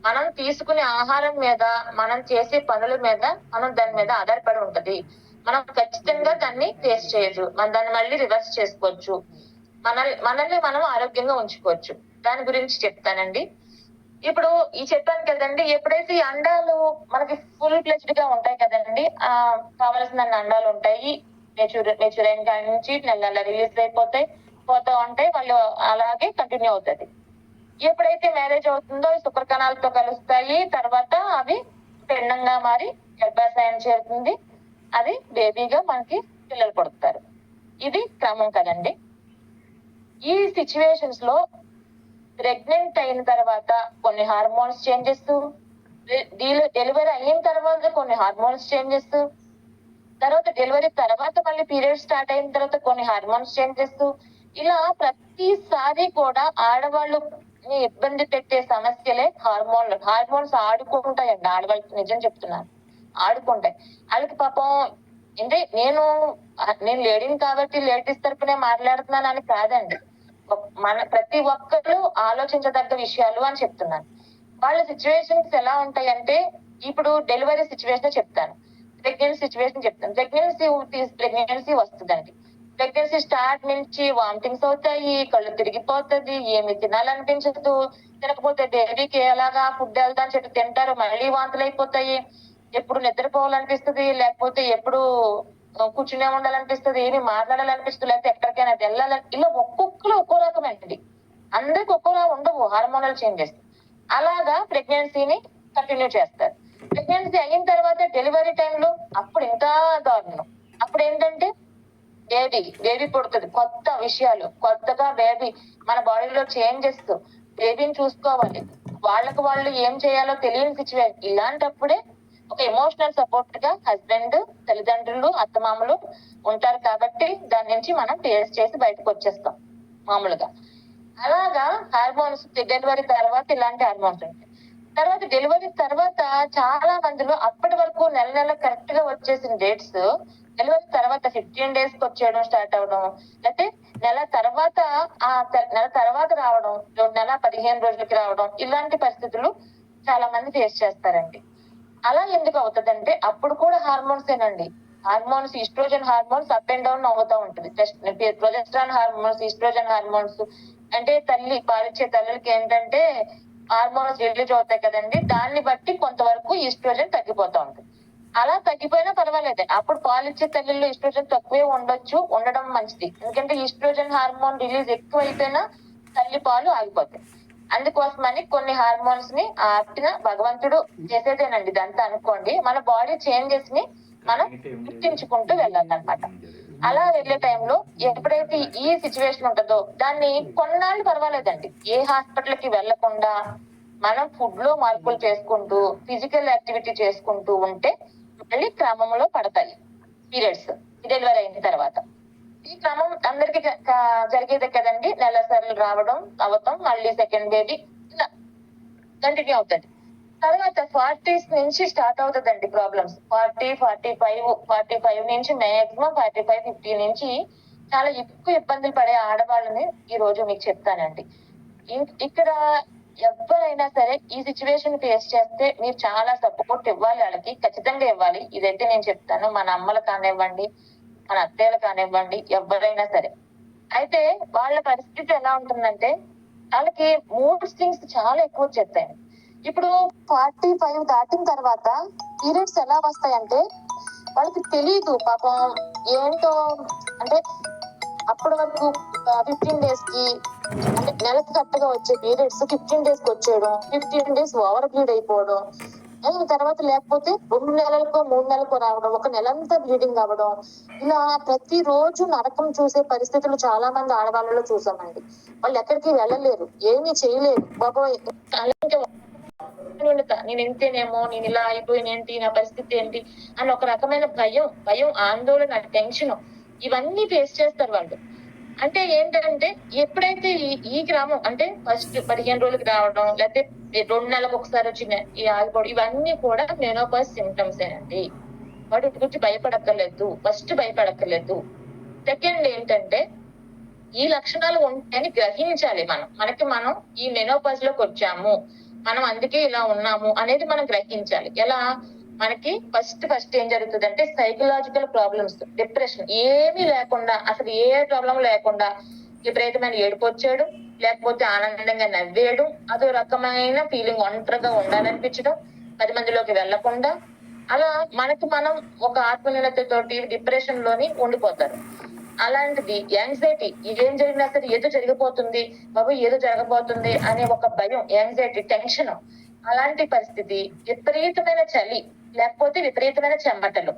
మనం తీసుకునే ఆహారం మీద, మనం చేసే పనుల మీద, మనం దాని మీద ఆధారపడి ఉంటది. మనం ఖచ్చితంగా దాన్ని ఫేస్ చేయొచ్చు. మనం దాన్ని మళ్ళీ రివర్స్ చేసుకోవచ్చు. మనల్ని మనం ఆరోగ్యంగా ఉంచుకోవచ్చు. దాని గురించి చెప్తానండి. ఇప్పుడు చెప్పాను కదండి, ఎప్పుడైతే ఈ అండాలు మనకి ఫుల్ ఫ్లెజ్డ్ గా ఉంటాయి కదండి, కావలసిన అండాలు ఉంటాయి. మెచ్యూర్ అయిన కాడి నుంచి నెల రిలీజ్ పోతా ఉంటాయి. వాళ్ళు అలాగే కంటిన్యూ అవుతుంది. ఎప్పుడైతే మ్యారేజ్ అవుతుందో శుక్ర కణాలతో కలుస్తాయి. తర్వాత అవి పిండంగా మారి గర్భాశయం చేరుతుంది. అది బేబీగా మనకి పిల్లలు పుడతారు. ఇది క్రమం కదండి. ఈ సిచ్యువేషన్స్ లో ప్రెగ్నెంట్ అయిన తర్వాత కొన్ని హార్మోన్స్ చేంజెస్, డెలివరీ అయిన తర్వాత కొన్ని హార్మోన్స్ చేంజెస్, తర్వాత డెలివరీ తర్వాత మళ్ళీ పీరియడ్ స్టార్ట్ అయిన తర్వాత కొన్ని హార్మోన్స్ చేంజెస్, ఇలా ప్రతిసారి కూడా ఆడవాళ్ళు ఇబ్బంది పెట్టే సమస్యలే హార్మోన్స్ ఆడుకుంటాయండి. ఆడవాళ్ళకి నిజం చెప్తున్నాను, ఆడుకుంటాయి. వాళ్ళకి పాపం అంటే నేను లేడీని కాబట్టి లేడీస్ తరపునే మాట్లాడుతున్నాను అని కాదండి. ప్రతి ఒక్కరు ఆలోచించదగ్గ విషయాలు అని చెప్తున్నాను. వాళ్ళ సిచ్యువేషన్స్ ఎలా ఉంటాయంటే, ఇప్పుడు డెలివరీ సిచ్యువేషన్ చెప్తాను, ప్రెగ్నెన్సీ సిచ్యువేషన్ చెప్తాను. ప్రెగ్నెన్సీ వస్తుందండి. ప్రెగ్నెన్సీ స్టార్ట్ నుంచి వామిటింగ్స్ అవుతాయి, కళ్ళు తిరిగిపోతుంది, ఏమి తినాలనిపించదు, తినకపోతే బేబీకి ఎలాగా ఫుడ్ వెళ్తా అని చెప్పి తింటారు, మళ్ళీ వాంతులు అయిపోతాయి, ఎప్పుడు నిద్రపోవాలనిపిస్తుంది, లేకపోతే ఎప్పుడు కూర్చునే ఉండాలనిపిస్తుంది, ఏమి మాట్లాడాలనిపిస్తుంది, లేకపోతే ఎక్కడికైనా వెళ్ళాలని, ఇలా ఒక్కొక్కరు ఒక్కో రకమైనది. అందరికి ఒక్కోలా ఉండవు హార్మోనల్ చేంజెస్. అలాగా ప్రెగ్నెన్సీని కంటిన్యూ చేస్తారు. ప్రెగ్నెన్సీ అయిన తర్వాత డెలివరీ టైంలో అప్పుడు ఇంకా దారుణం. అప్పుడు ఏంటంటే బేబీ పుడుతుంది, కొత్త విషయాలు, కొత్తగా బేబీ మన బాడీలో చేంజెస్, బేబీని చూసుకోవాలి, వాళ్ళు ఏం చేయాలో తెలియని సిచ్యువేషన్. ఇలాంటప్పుడే ఒక ఎమోషనల్ సపోర్ట్ గా హస్బెండ్, తల్లిదండ్రులు, అత్తమామలు ఉంటారు కాబట్టి దాని నుంచి మనం ఫేస్ చేసి బయటకు వచ్చేస్తాం మామూలుగా. అలాగా హార్మోన్స్ డెలివరీ తర్వాత ఇలాంటి హార్మోన్స్ ఉంటాయి. తర్వాత డెలివరీ తర్వాత చాలా మందిలో అప్పటి వరకు నెల కరెక్ట్ గా వచ్చేసిన డేట్స్ డెలివరీ తర్వాత 15 days కి వచ్చేయడం స్టార్ట్ అవడం, లేకపోతే నెల తర్వాత రావడం, నెల 15 రోజులకి రావడం, ఇలాంటి పరిస్థితులు చాలా మంది ఫేస్ చేస్తారండి. అలా ఎందుకు అవుతుందంటే అప్పుడు కూడా హార్మోన్స్ ఏనండి. Hormones, estrogen hormones up and down అవుతా ఉంటుంది. ప్రొజెస్ట్రాన్ హార్మోన్స్, ఈస్ట్రోజన్ హార్మోన్స్ అంటే తల్లి పాలిచ్చే తల్లులకి ఏంటంటే హార్మోన్స్ రిలీజ్ అవుతాయి కదండి. దాన్ని బట్టి కొంతవరకు ఈస్ట్రోజన్ తగ్గిపోతా ఉంటుంది. అలా తగ్గిపోయినా పర్వాలేదు. అప్పుడు పాలిచ్చే తల్లిలో ఈస్ట్రోజన్ తక్కువే ఉండొచ్చు, ఉండడం మంచిది. ఎందుకంటే ఈస్ట్రోజన్ హార్మోన్ రిలీజ్ ఎక్కువ అయిపోయినా తల్లి పాలు ఆగిపోతాయి. అందుకోసమని కొన్ని హార్మోన్స్ ని ఆపిన భగవంతుడు చేసేదేనండి ఇదంతా అనుకోండి. మన బాడీ చేంజెస్ ని మనం గుర్తించుకుంటూ వెళ్ళాలన్నమాట. అలా వెళ్లే టైంలో ఎప్పుడైతే ఈ సిచ్యువేషన్ ఉంటుందో దాన్ని కొన్నాళ్ళు పర్వాలేదండి. ఏ హాస్పిటల్ కి వెళ్లకుండా మనం ఫుడ్ లో మార్పులు చేసుకుంటూ ఫిజికల్ యాక్టివిటీ చేసుకుంటూ ఉంటే మళ్ళీ క్రమంలో పడతాయి పీరియడ్స్ డెలివరీ అయిన తర్వాత. ఈ క్రమం అందరికి జరిగేదే కదండి. నెలసర్లు రావడం అవతం మళ్ళీ సెకండ్ బేబీ ఇలా కంటిన్యూ అవుతుంది. తర్వాత 40s నుంచి స్టార్ట్ అవుతుందండి ప్రాబ్లమ్స్. 45 నుంచి మాక్సిమం 45-50 నుంచి చాలా ఎక్కువ ఇబ్బందులు పడే ఆడవాళ్ళని ఈ రోజు మీకు చెప్తానండి. ఇక్కడ ఎవరైనా సరే ఈ సిచ్యువేషన్ ఫేస్ చేస్తే మీరు చాలా సపోర్ట్ ఇవ్వాలి, వాళ్ళకి ఖచ్చితంగా ఇవ్వాలి. ఇదైతే నేను చెప్తాను. మన అమ్మలు కానివ్వండి, మన అత్తయ్యలు కానివ్వండి, ఎవరైనా సరే. అయితే వాళ్ళ పరిస్థితి ఎలా ఉంటుందంటే వాళ్ళకి మూడ్ స్వింగ్స్ చాలా ఎక్కువ వచ్చేస్తాయి. ఇప్పుడు 45 దాటిన తర్వాత పీరియడ్స్ ఎలా వస్తాయంటే వాళ్ళకి తెలియదు పాపం ఏంటో. అంటే అప్పటి వరకు 15 days కి అంటే నెలకు కరెక్ట్గా వచ్చే పీరియడ్స్ 15 days కి వచ్చేయడం, 15 days ఓవర్ బ్లీడ్ అయిపోవడం, తర్వాత లేకపోతే 2 నెలలకో 3 నెలలకో రావడం, ఒక నెలంతా బ్లీడింగ్ అవ్వడం, ఇలా ప్రతి రోజు నరకం చూసే పరిస్థితులు చాలా మంది ఆడవాళ్ళలో చూసామండి. వాళ్ళు ఎక్కడికి వెళ్ళలేరు, ఏమీ చేయలేరు. బాబోయ్ అలాగే నేను ఇంతేనేమో, నేను ఇలా అయిపోయినేంటి, నా పరిస్థితి ఏంటి అని ఒక రకమైన భయం, ఆందోళన, టెన్షన్ ఇవన్నీ ఫేస్ చేస్తారు వాళ్ళు. అంటే ఏంటంటే ఎప్పుడైతే ఈ గ్రామం అంటే ఫస్ట్ 15 రోజులకి రావడం, లేకపోతే 2 నెలలకు ఒకసారి వచ్చిన ఈ ఆగిపోవడం, ఇవన్నీ కూడా మెనోపాజ్ సిమ్టమ్స్ ఏనండి. వాటి గురించి భయపడక్కర్లేదు, ఫస్ట్ భయపడక్కర్లేదు. సెకండ్ ఏంటంటే ఈ లక్షణాలు ఉంటాయని గ్రహించాలి. మనం ఈ మెనోపాజ్ లోకి వచ్చాము, మనం అందుకే ఇలా ఉన్నాము అనేది మనం గ్రహించాలి. ఎలా? మనకి ఫస్ట్ ఏం జరుగుతుంది అంటే సైకలాజికల్ ప్రాబ్లమ్స్, డిప్రెషన్ ఏమీ లేకుండా, అసలు ఏ ప్రాబ్లం లేకుండా విపరీతమైన ఏడుపు వచ్చేయడం, లేకపోతే ఆనందంగా నవ్వేయడం, అదో రకమైన ఫీలింగ్, ఒంటరిగా ఉండాలనిపించడం, 10 మందిలోకి వెళ్లకుండా, అలా మనం ఒక ఆత్మన్యూనతతోటి డిప్రెషన్ లోని ఉండిపోతారు. అలాంటిది యాంగ్జైటీ, ఏం జరిగినా సరే ఏదో జరిగిపోతుంది బాబు, ఏదో జరగబోతుంది అనే ఒక భయం, యాంగ్జైటీ, టెన్షన్. అలాంటి పరిస్థితి, విపరీతమైన చలి, లేకపోతే విపరీతమైన చెమటలు.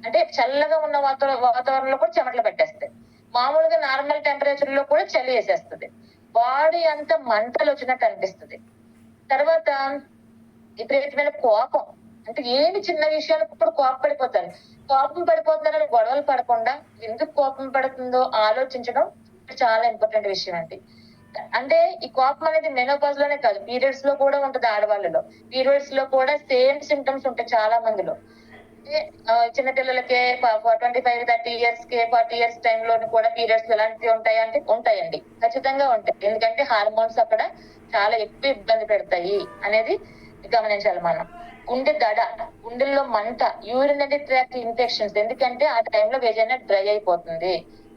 అంటే చల్లగా ఉన్న వాతావరణంలో కూడా చెమటలు పెట్టేస్తాయి. మామూలుగా నార్మల్ టెంపరేచర్ లో కూడా చలి వేసేస్తుంది. బాడీ అంతా మంటలు వచ్చినట్టు అనిపిస్తుంది. తర్వాత విపరీతమైన కోపం, అంటే ఏమి చిన్న విషయాలకు కూడా కోపం పడిపోతున్నారని గొడవలు పడకుండా ఎందుకు కోపం పడుతుందో ఆలోచించడం చాలా ఇంపార్టెంట్ విషయం అండి. అంటే ఈ కోపం అనేది మెనోపాజ్ లోనే కాదు, పీరియడ్స్ లో కూడా ఉంటది. ఆడవాళ్ళలో పీరియడ్స్ లో కూడా సేమ్ సిమ్టమ్స్ ఉంటాయి చాలా మందిలో. చిన్నపిల్లలకే 25-30 years కి 40 years టైమ్ లోని కూడా పీరియడ్స్ ఎలాంటివి ఉంటాయంటే ఉంటాయండి, ఖచ్చితంగా ఉంటాయి. ఎందుకంటే హార్మోన్స్ అక్కడ చాలా ఎక్కువ ఇబ్బంది పెడతాయి అనేది గమనించాలి మనం. గుండెల్లో మంట, యూరినరీ ట్రాక్ట్ ఇన్ఫెక్షన్స్. ఎందుకంటే ఆ టైంలో వెజైనా డ్రై అయిపోతుంది,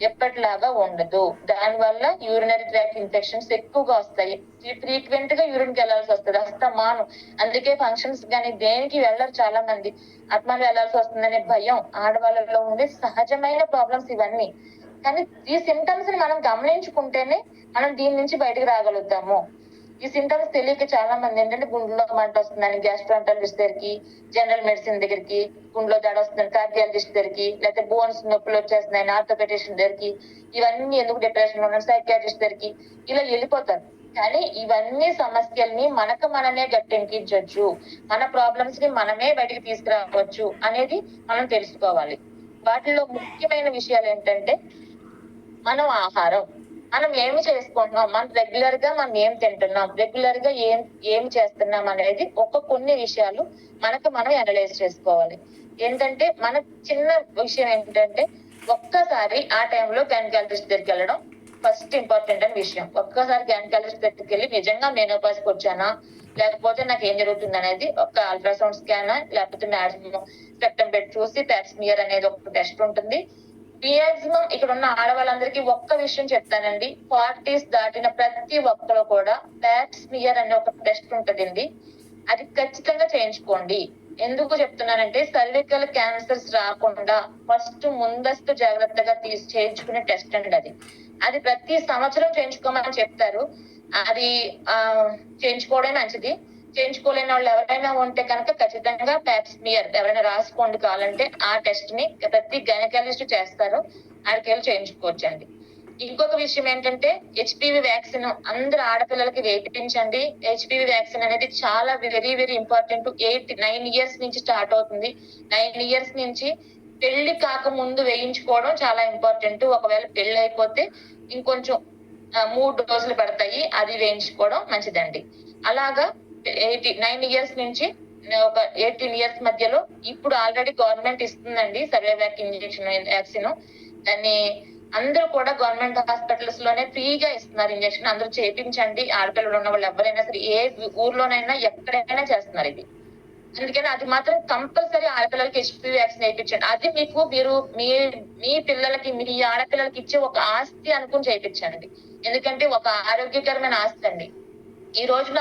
ఎప్పటిలాగా ఉండదు. దాని వల్ల యూరినరీ ట్రాక్ట్ ఇన్ఫెక్షన్స్ ఎక్కువగా వస్తాయి. ఫ్రీక్వెంట్ గా యూరిన్ కి వెళ్లాల్సి వస్తుంది, అస్తమానం. అందుకే ఫంక్షన్స్ గానీ దేనికి వెళ్ళరు చాలా మంది, ఆత్మలు వెళ్లాల్సి వస్తుందనే భయం ఆడవాళ్ళలో ఉండే సహజమైన ప్రాబ్లమ్స్ ఇవన్నీ. కానీ ఈ సిమ్టమ్స్ ని మనం గమనించుకుంటేనే మనం దీని నుంచి బయటకు రాగలుగుతాము. ఈ సింటమ్స్ తెలియక చాలా మంది ఏంటంటే గుండెలో మంట వస్తుందని గ్యాస్ట్రాంటాలజిస్ట్ దగ్గరికి, జనరల్ మెడిసిన్ దగ్గరికి, గుండెలో దడ వస్తుందని కార్డియాలజిస్ట్ దగ్గరికి, లేకపోతే బోన్స్ నొప్పులు వచ్చేస్తున్నాయి ఆర్థోపెడిషన్ దగ్గరికి, ఇవన్నీ ఎందుకు డిప్రెషన్ లో ఉన్న సైకియాట్రిస్ట్ దగ్గరికి ఇలా వెళ్ళిపోతారు. కానీ ఇవన్నీ సమస్యల్ని మనమే గట్టెంకించవచ్చు, మన ప్రాబ్లమ్స్ ని మనమే బయటికి తీసుకురావచ్చు అనేది మనం తెలుసుకోవాలి. వాటిలో ముఖ్యమైన విషయాలు ఏంటంటే మనం ఆహారం, మనం ఏమి చేసుకుంటున్నాం, మనం రెగ్యులర్ గా మనం ఏం తింటున్నాం, రెగ్యులర్ గా ఏం చేస్తున్నాం అనేది కొన్ని విషయాలు మనం అనలైజ్ చేసుకోవాలి. ఏంటంటే మన చిన్న విషయం ఏంటంటే ఒక్కసారి ఆ టైంలో గైనకాలజిస్ట్ దగ్గరికి వెళ్ళడం ఫస్ట్ ఇంపార్టెంట్ అనే విషయం. ఒక్కసారి గైనకాలజిస్ట్ దగ్గరికి వెళ్ళి నిజంగా మెనోపాజ్ కి వచ్చానా, లేకపోతే నాకు ఏం జరుగుతుంది అనేది ఒక అల్ట్రాసౌండ్ స్కాన్ లేకపోతే మాక్సిమం స్పెక్ట్రమ్ పెట్టి చూసి ప్యాప్స్మియర్ అనేది ఒక టెస్ట్ ఉంటుంది. మాక్సిమం ఇక్కడ ఉన్న ఆడవాళ్ళందరికీ ఒక్క విషయం చెప్తానండి, 40s దాటిన ప్రతి ఒక్కరు కూడా ప్యాప్స్మియర్ అనే ఒక టెస్ట్ ఉంటుందండి, అది ఖచ్చితంగా చేయించుకోండి. ఎందుకు చెప్తున్నానంటే సర్వికల్ క్యాన్సర్స్ రాకుండా ఫస్ట్ ముందస్తు జాగ్రత్తగా చేయించుకునే టెస్ట్ అండి అది. అది ప్రతి సంవత్సరం చేయించుకోమని చెప్తారు. అది చేయించుకోవడం మంచిది. చేయించుకోలేని వాళ్ళు ఎవరైనా ఉంటే కనుక ఖచ్చితంగా ప్యాప్స్మియర్ ఎవరైనా రాసుకోండి కావాలంటే. ఆ టెస్ట్ ని ప్రతి గైనకాలజిస్ట్ చేస్తారు, ఆడికి వెళ్ళి చేయించుకోవచ్చండి. ఇంకొక విషయం ఏంటంటే హెచ్పివి వ్యాక్సిన్ అందరు ఆడపిల్లలకి వేయించండి. హెచ్పివి వ్యాక్సిన్ అనేది చాలా వెరీ వెరీ ఇంపార్టెంట్. 9 ఇయర్స్ నుంచి స్టార్ట్ అవుతుంది. 9 ఇయర్స్ నుంచి పెళ్లి కాక ముందు వేయించుకోవడం చాలా ఇంపార్టెంట్. ఒకవేళ పెళ్లి అయిపోతే ఇంకొంచెం 3 డోసులు పడతాయి, అది వేయించుకోవడం మంచిదండి. అలాగా 9 ఇయర్స్ నుంచి ఒక 18 ఇయర్స్ మధ్యలో ఇప్పుడు ఆల్రెడీ గవర్నమెంట్ ఇస్తుందండి సర్వేవాక్ ఇంజెక్షన్ వ్యాక్సిన్. దాన్ని అందరూ కూడా గవర్నమెంట్ హాస్పిటల్స్ లోనే ఫ్రీగా ఇస్తున్నారు ఇంజెక్షన్. అందరూ చేయించండి. ఆడపిల్లలు ఉన్న వాళ్ళు ఎవరైనా సరే ఏ ఊర్లోనైనా ఎక్కడైనా చేస్తున్నారు ఇది. అందుకని అది మాత్రం కంపల్సరీ ఆడపిల్లలకి హెచ్పివి వ్యాక్సిన్ వేయించండి. అది మీకు మీరు మీ పిల్లలకి మీ ఆడపిల్లలకి ఇచ్చే ఒక ఆస్తి అనుకుని చేయించండి. ఎందుకంటే ఒక ఆరోగ్యకరమైన ఆస్తి అండి. ఈ రోజున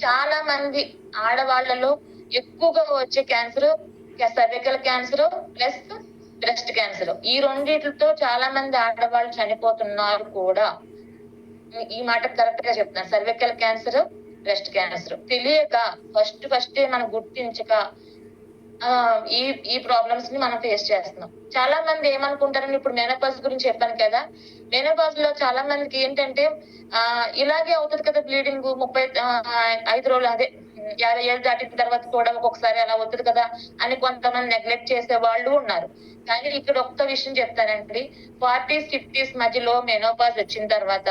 చాలా మంది ఆడవాళ్లలో ఎక్కువగా వచ్చే cancer cervical cancer plus breast cancer. ఈ రెండిటితో చాలా మంది ఆడవాళ్ళు చనిపోతున్నారు కూడా. ఈ మాట కరెక్ట్ గా చెప్తున్నారు. సర్వికల్ క్యాన్సర్, బ్రెస్ట్ క్యాన్సర్ తెలియక ఫస్ట్ మనం గుర్తించక ఈ ప్రాబ్లమ్స్ ని మనం ఫేస్ చేస్తున్నాం. చాలా మంది ఏమనుకుంటారని ఇప్పుడు మెనోపాజ్ గురించి చెప్పాను కదా, మెనోపాజ్ లో చాలా మందికి ఏంటంటే ఇలాగే అవుతుంది కదా బ్లీడింగ్ 35 రోజులు అదే 50 ఏళ్ళు దాటిన తర్వాత కూడా ఒక్కొక్కసారి అలా అవుతుంది కదా అని కొంతమంది నెగ్లెక్ట్ చేసే వాళ్ళు ఉన్నారు. కానీ ఇక్కడ ఒక్క విషయం చెప్తానండి, 40s 50s మధ్యలో మెనోపాజ్ వచ్చిన తర్వాత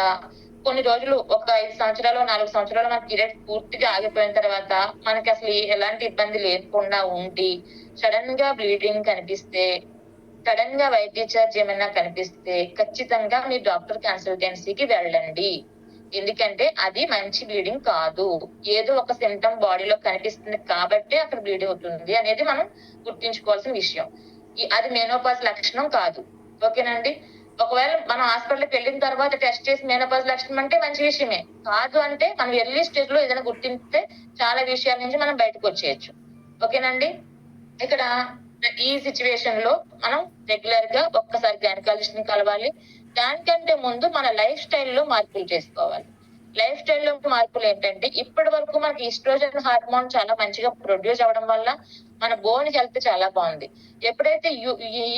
కొన్ని రోజులు ఒక 5 సంవత్సరాలు 4 సంవత్సరాలు మన పీరియడ్ పూర్తిగా ఆగిపోయిన తర్వాత మనకి అసలు ఎలాంటి ఇబ్బంది లేకుండా ఉండి సడన్ గా బ్లీడింగ్ కనిపిస్తే, సడన్ గా వైద్య ఛార్జ్ ఏమైనా కనిపిస్తే ఖచ్చితంగా మీ డాక్టర్ కన్సల్టెన్సీకి వెళ్ళండి. ఎందుకంటే అది మంచి బ్లీడింగ్ కాదు, ఏదో ఒక సిమ్టమ్ బాడీలో కనిపిస్తుంది కాబట్టి అక్కడ బ్లీడింగ్ అవుతుంది అనేది మనం గుర్తించుకోవాల్సిన విషయం. అది మెనోపాజ్ లక్షణం కాదు. ఓకేనండి. ఒకవేళ మనం హాస్పిటల్కి వెళ్ళిన తర్వాత టెస్ట్ చేసి మెనోపాజ్ లక్షణం అంటే మంచి విషయమే. కాదు అంటే మనం ఎర్లీ స్టేజ్ లో ఏదైనా గుర్తింటే చాలా విషయాల నుంచి మనం బయటకు వచ్చేయచ్చు. ఓకేనండి. ఇక్కడ ఈ సిచ్యువేషన్ లో మనం రెగ్యులర్ గా ఒక్కసారి గైనకాలజిస్ట్ ని కలవాలి. దానికంటే ముందు మన లైఫ్ స్టైల్లో మార్పులు చేసుకోవాలి. లైఫ్ స్టైల్లో మార్పులు ఏంటంటే ఇప్పటి వరకు మనకి ఈస్ట్రోజన్ హార్మోన్ చాలా మంచిగా ప్రొడ్యూస్ అవడం వల్ల మన బోన్ హెల్త్ చాలా బాగుంది. ఎప్పుడైతే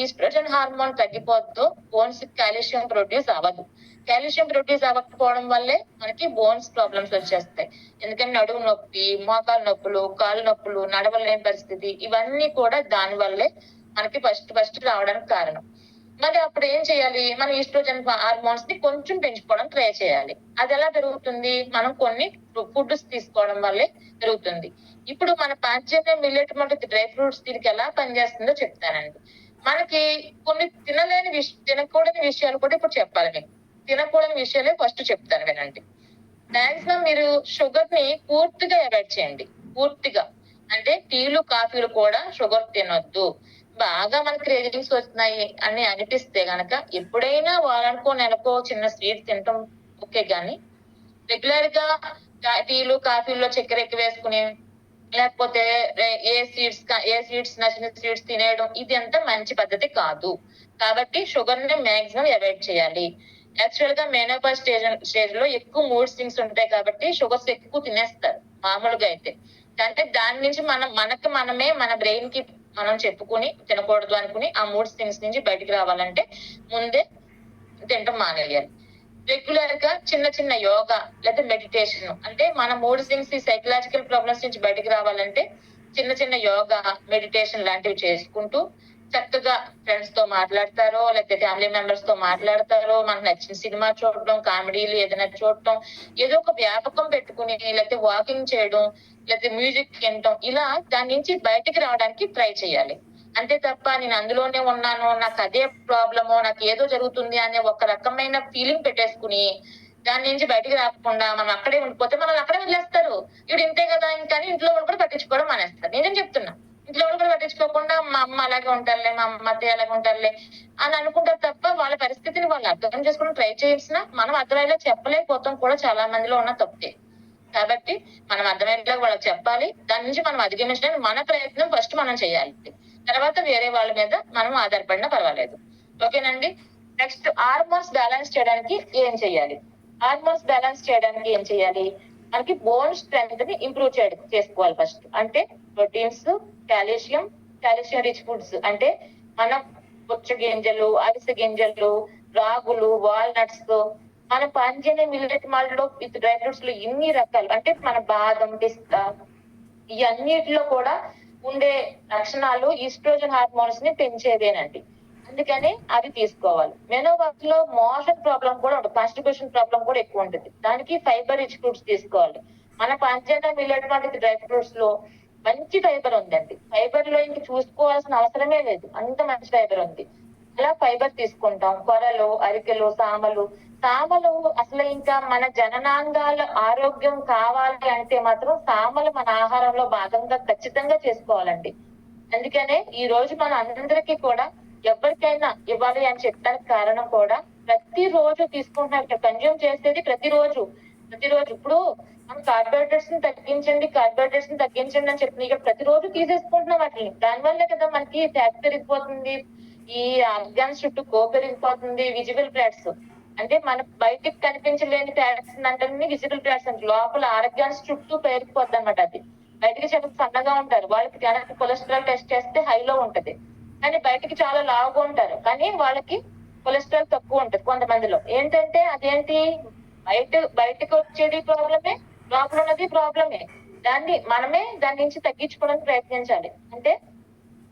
ఈస్ట్రోజన్ హార్మోన్ తగ్గిపోతుందో బోన్స్ కాల్షియం ప్రొడ్యూస్ అవ్వదు. కాల్షియం ప్రొడ్యూస్ అవ్వకపోవడం వల్లే మనకి బోన్స్ ప్రాబ్లమ్స్ వచ్చేస్తాయి. ఎందుకంటే నడుము నొప్పి, మోకాలు నొప్పులు, కాళ్ళు నొప్పులు, నడవలేని పరిస్థితి, ఇవన్నీ కూడా దాని వల్లే మనకి ఫస్ట్ రావడానికి కారణం. మరి అప్పుడు ఏం చేయాలి, మన ఈస్ట్రోజన్ హార్మోన్స్ ని కొంచెం పెంచుకోవడం ట్రై చేయాలి. అది ఎలా పెరుగుతుంది, మనం కొన్ని ఫుడ్స్ తీసుకోవడం వల్లే పెరుగుతుంది. ఇప్పుడు మన పాంచజన్య మిల్లెట్ వంటి డ్రై ఫ్రూట్స్ దీనికి ఎలా పనిచేస్తుందో చెప్తానండి. మనకి కొన్ని తినకూడని విషయాలు కూడా ఇప్పుడు చెప్పాలి. మీకు తినకూడని విషయాలే ఫస్ట్ చెప్తాను వినండి. మాక్సిమం మీరు షుగర్ ని పూర్తిగా అవాయిడ్ చేయండి. పూర్తిగా అంటే టీలు కాఫీలు కూడా షుగర్ తినొద్దు. బాగా మనకి క్రేవింగ్స్ వస్తున్నాయి అని అనిపిస్తే గనక ఎప్పుడైనా వారానికో నెలకో చిన్న స్వీట్ తినటం ఓకే, గాని రెగ్యులర్ గా టీలు కాఫీల్లో చక్కెర ఎక్కువ వేసుకుని లేకపోతే ఏ స్వీట్స్ నచ్చిన స్వీట్స్ తినేయడం ఇది అంత మంచి పద్ధతి కాదు. కాబట్టి షుగర్ ని మాక్సిమం అవాయిడ్ చేయాలి. యాక్చువల్ గా మెనోపాజ్ స్టేజ్ లో ఎక్కువ మూడ్ స్వింగ్స్ ఉంటాయి కాబట్టి షుగర్స్ ఎక్కువ తినేస్తారు మామూలుగా అయితే. అంటే దాని నుంచి మనమే మన బ్రెయిన్ కి మనం చెప్పుకుని తినకూడదు అనుకుని ఆ మూడ్ స్వింగ్స్ నుంచి బయటికి రావాలంటే ముందే తినటం మానేయాలి. రెగ్యులర్ గా చిన్న యోగా లేదా మెడిటేషన్, అంటే మన మూడ్ స్వింగ్స్ ఈ సైకలాజికల్ ప్రాబ్లమ్స్ నుంచి బయటికి రావాలంటే చిన్న యోగా మెడిటేషన్ లాంటివి చేసుకుంటూ చక్కగా ఫ్రెండ్స్ తో మాట్లాడతారో లేకపోతే ఫ్యామిలీ మెంబర్స్ తో మాట్లాడతారో, మనకు నచ్చిన సినిమా చూడడం, కామెడీలు ఏదైనా చూడటం, ఏదో ఒక వ్యాపకం పెట్టుకుని లేకపోతే వాకింగ్ చేయడం, లేకపోతే మ్యూజిక్ వినటం, ఇలా దాని నుంచి బయటికి రావడానికి ట్రై చేయాలి. అంతే తప్ప నేను అందులోనే ఉన్నాను, నాకు అదే ప్రాబ్లము, నాకు ఏదో జరుగుతుంది అనే ఒక రకమైన ఫీలింగ్ పెట్టేసుకుని దాని నుంచి బయటికి రాకుండా మనం అక్కడే ఉండిపోతే మనల్ని అక్కడే వదిలేస్తారు. ఇప్పుడు ఇంతే కదా ఇంట్లో వాళ్ళు కూడా పట్టించుకోవడం మానేస్తారు. నిజం చెప్తున్నా. ఇంట్లో వాళ్ళు కూడా పట్టించుకోకుండా మా అమ్మ అలాగే ఉంటారులే, మా అత్తయ్య అలాగే ఉంటారులే అని అనుకుంటారు తప్ప వాళ్ళ పరిస్థితిని వాళ్ళు అర్థం చేసుకుని ట్రై చేసినా మనం అర్థమయ్యేలా చెప్పలేకపోతాం కూడా చాలా మందిలో ఉన్న తప్పే. కాబట్టి మనం అర్థమయ్యేలా వాళ్ళకి చెప్పాలి. దాని నుంచి మనం అధిగమించడానికి మన ప్రయత్నం ఫస్ట్ మనం చేయాలి. తర్వాత వేరే వాళ్ళ మీద మనం ఆధారపడినా పర్వాలేదు. ఓకేనండి. నెక్స్ట్ హార్మోన్స్ బ్యాలెన్స్ చేయడానికి ఏం చేయాలి? హార్మోన్స్ బ్యాలెన్స్ చేయడానికి ఏం చేయాలి? మనకి బోన్ స్ట్రెంత్ ని ఇంప్రూవ్ చేసుకోవాలి ఫస్ట్. అంటే ప్రోటీన్స్, కాల్షియం రిచ్ ఫుడ్స్ అంటే మనం పుచ్చ గింజలు, అవిసె గింజలు, రాగులు, వాల్నట్స్, మన పంజనే మిల్లెట్ మాల్లో విత్ డ్రై ఫ్రూట్స్ లో ఇన్ని రకాలు అంటే మన బాదం, పిస్తా ఈ అన్నిటిలో కూడా ఉండే లక్షణాలు ఈస్ట్రోజన్ హార్మోన్స్ ని పెంచేదేనండి. అందుకని అవి తీసుకోవాలి. మెనోపాజ్ లో మోషన్ ప్రాబ్లం కూడా ఉంటుంది, కాన్స్టిపేషన్ ప్రాబ్లం కూడా ఎక్కువ ఉంటుంది. దానికి ఫైబర్ రిచ్ ఫ్రూట్స్ తీసుకోవాలి. మన పంజన మిల్లెట్ వంటి డ్రై ఫ్రూట్స్ లో మంచి ఫైబర్ ఉందండి. ఫైబర్ లో ఇంక చూసుకోవాల్సిన అవసరమే లేదు, అంత మంచి ఫైబర్ ఉంది. అలా ఫైబర్ తీసుకుంటాం. కొరలు, అరికెలు, సామలు అసలు ఇంకా మన జననాంగాల ఆరోగ్యం కావాలి అంటే మాత్రం సామలు మన ఆహారంలో భాగంగా ఖచ్చితంగా చేసుకోవాలండి. అందుకనే ఈ రోజు మన అందరికీ కూడా ఎవరికైనా ఇవ్వాలి అని చెప్పడానికి కారణం కూడా ప్రతిరోజు తీసుకుంటున్నారు, కన్జ్యూమ్ చేసేది ప్రతిరోజు. ఇప్పుడు మనం కార్బోహైడ్రేట్స్ ని తగ్గించండి అని చెప్పి ఇక్కడ ప్రతిరోజు తీసేసుకుంటున్నాం వాటిని. దానివల్లే కదా మనకి ఫ్యాట్ పెరిగిపోతుంది, ఈ ఆర్గాన్స్ చుట్టూ పెరిగిపోతుంది. విజిబుల్ ఫ్యాట్స్ అంటే మన బయటికి కనిపించలేని ఫ్యాట్స్ అంటే విజిబుల్ ఫ్యాట్స్ అంటే లోపల ఆరోగ్యాన్స్ చుట్టూ పేరుకుపోద్ది అనమాట. అది బయటికి చాలా సన్నగా ఉంటారు, వాళ్ళకి కనుక కొలెస్ట్రాల్ టెస్ట్ చేస్తే హైలో ఉంటది. కానీ బయటికి చాలా లావుగా ఉంటారు, కానీ వాళ్ళకి కొలెస్ట్రాల్ తక్కువ ఉంటది కొంతమందిలో. ఏంటంటే అదేంటి, బయటకు వచ్చేది ప్రాబ్లమే, లోపల ఉన్నది ప్రాబ్లమే. దాని నుంచి తగ్గించుకోవడానికి ప్రయత్నించాలి. అంటే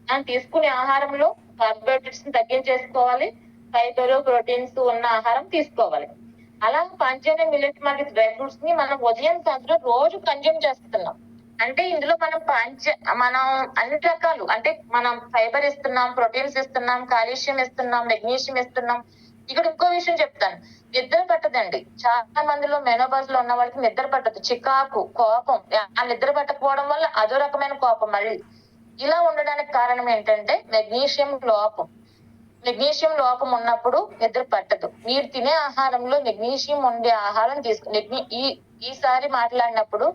మనం తీసుకునే ఆహారంలో కార్బోహైడ్రేట్స్ ని తగ్గించేసుకోవాలి, ఫైబర్, ప్రోటీన్స్ ఉన్న ఆహారం తీసుకోవాలి. అలా పంచైన మిల్లెట్ వంటి డ్రై ఫ్రూట్స్ ని మనం ఉదయం సాయంత్రం రోజు కన్జ్యూమ్ చేస్తున్నాం. అంటే ఇందులో మనం అన్ని రకాలు అంటే మనం ఫైబర్ ఇస్తున్నాం, ప్రోటీన్స్ ఇస్తున్నాం, కాల్షియం ఇస్తున్నాం, మెగ్నీషియం ఇస్తున్నాం. ఇక్కడ ఇంకో విషయం చెప్తాను, నిద్ర పట్టదండి. చాలా మందిలో మెనోపాజ్ లో ఉన్న వాళ్ళకి నిద్ర పట్టదు, చికాకు, కోపం. ఆ నిద్ర పట్టకపోవడం వల్ల అదో రకమైన కోపం మళ్ళీ. ఇలా ఉండడానికి కారణం ఏంటంటే మెగ్నీషియం లోపం ఉన్నప్పుడు నిద్ర పట్టదు. మీరు తినే ఆహారంలో మెగ్నీషియం ఉండే ఆహారం ఈసారి మాట్లాడినప్పుడు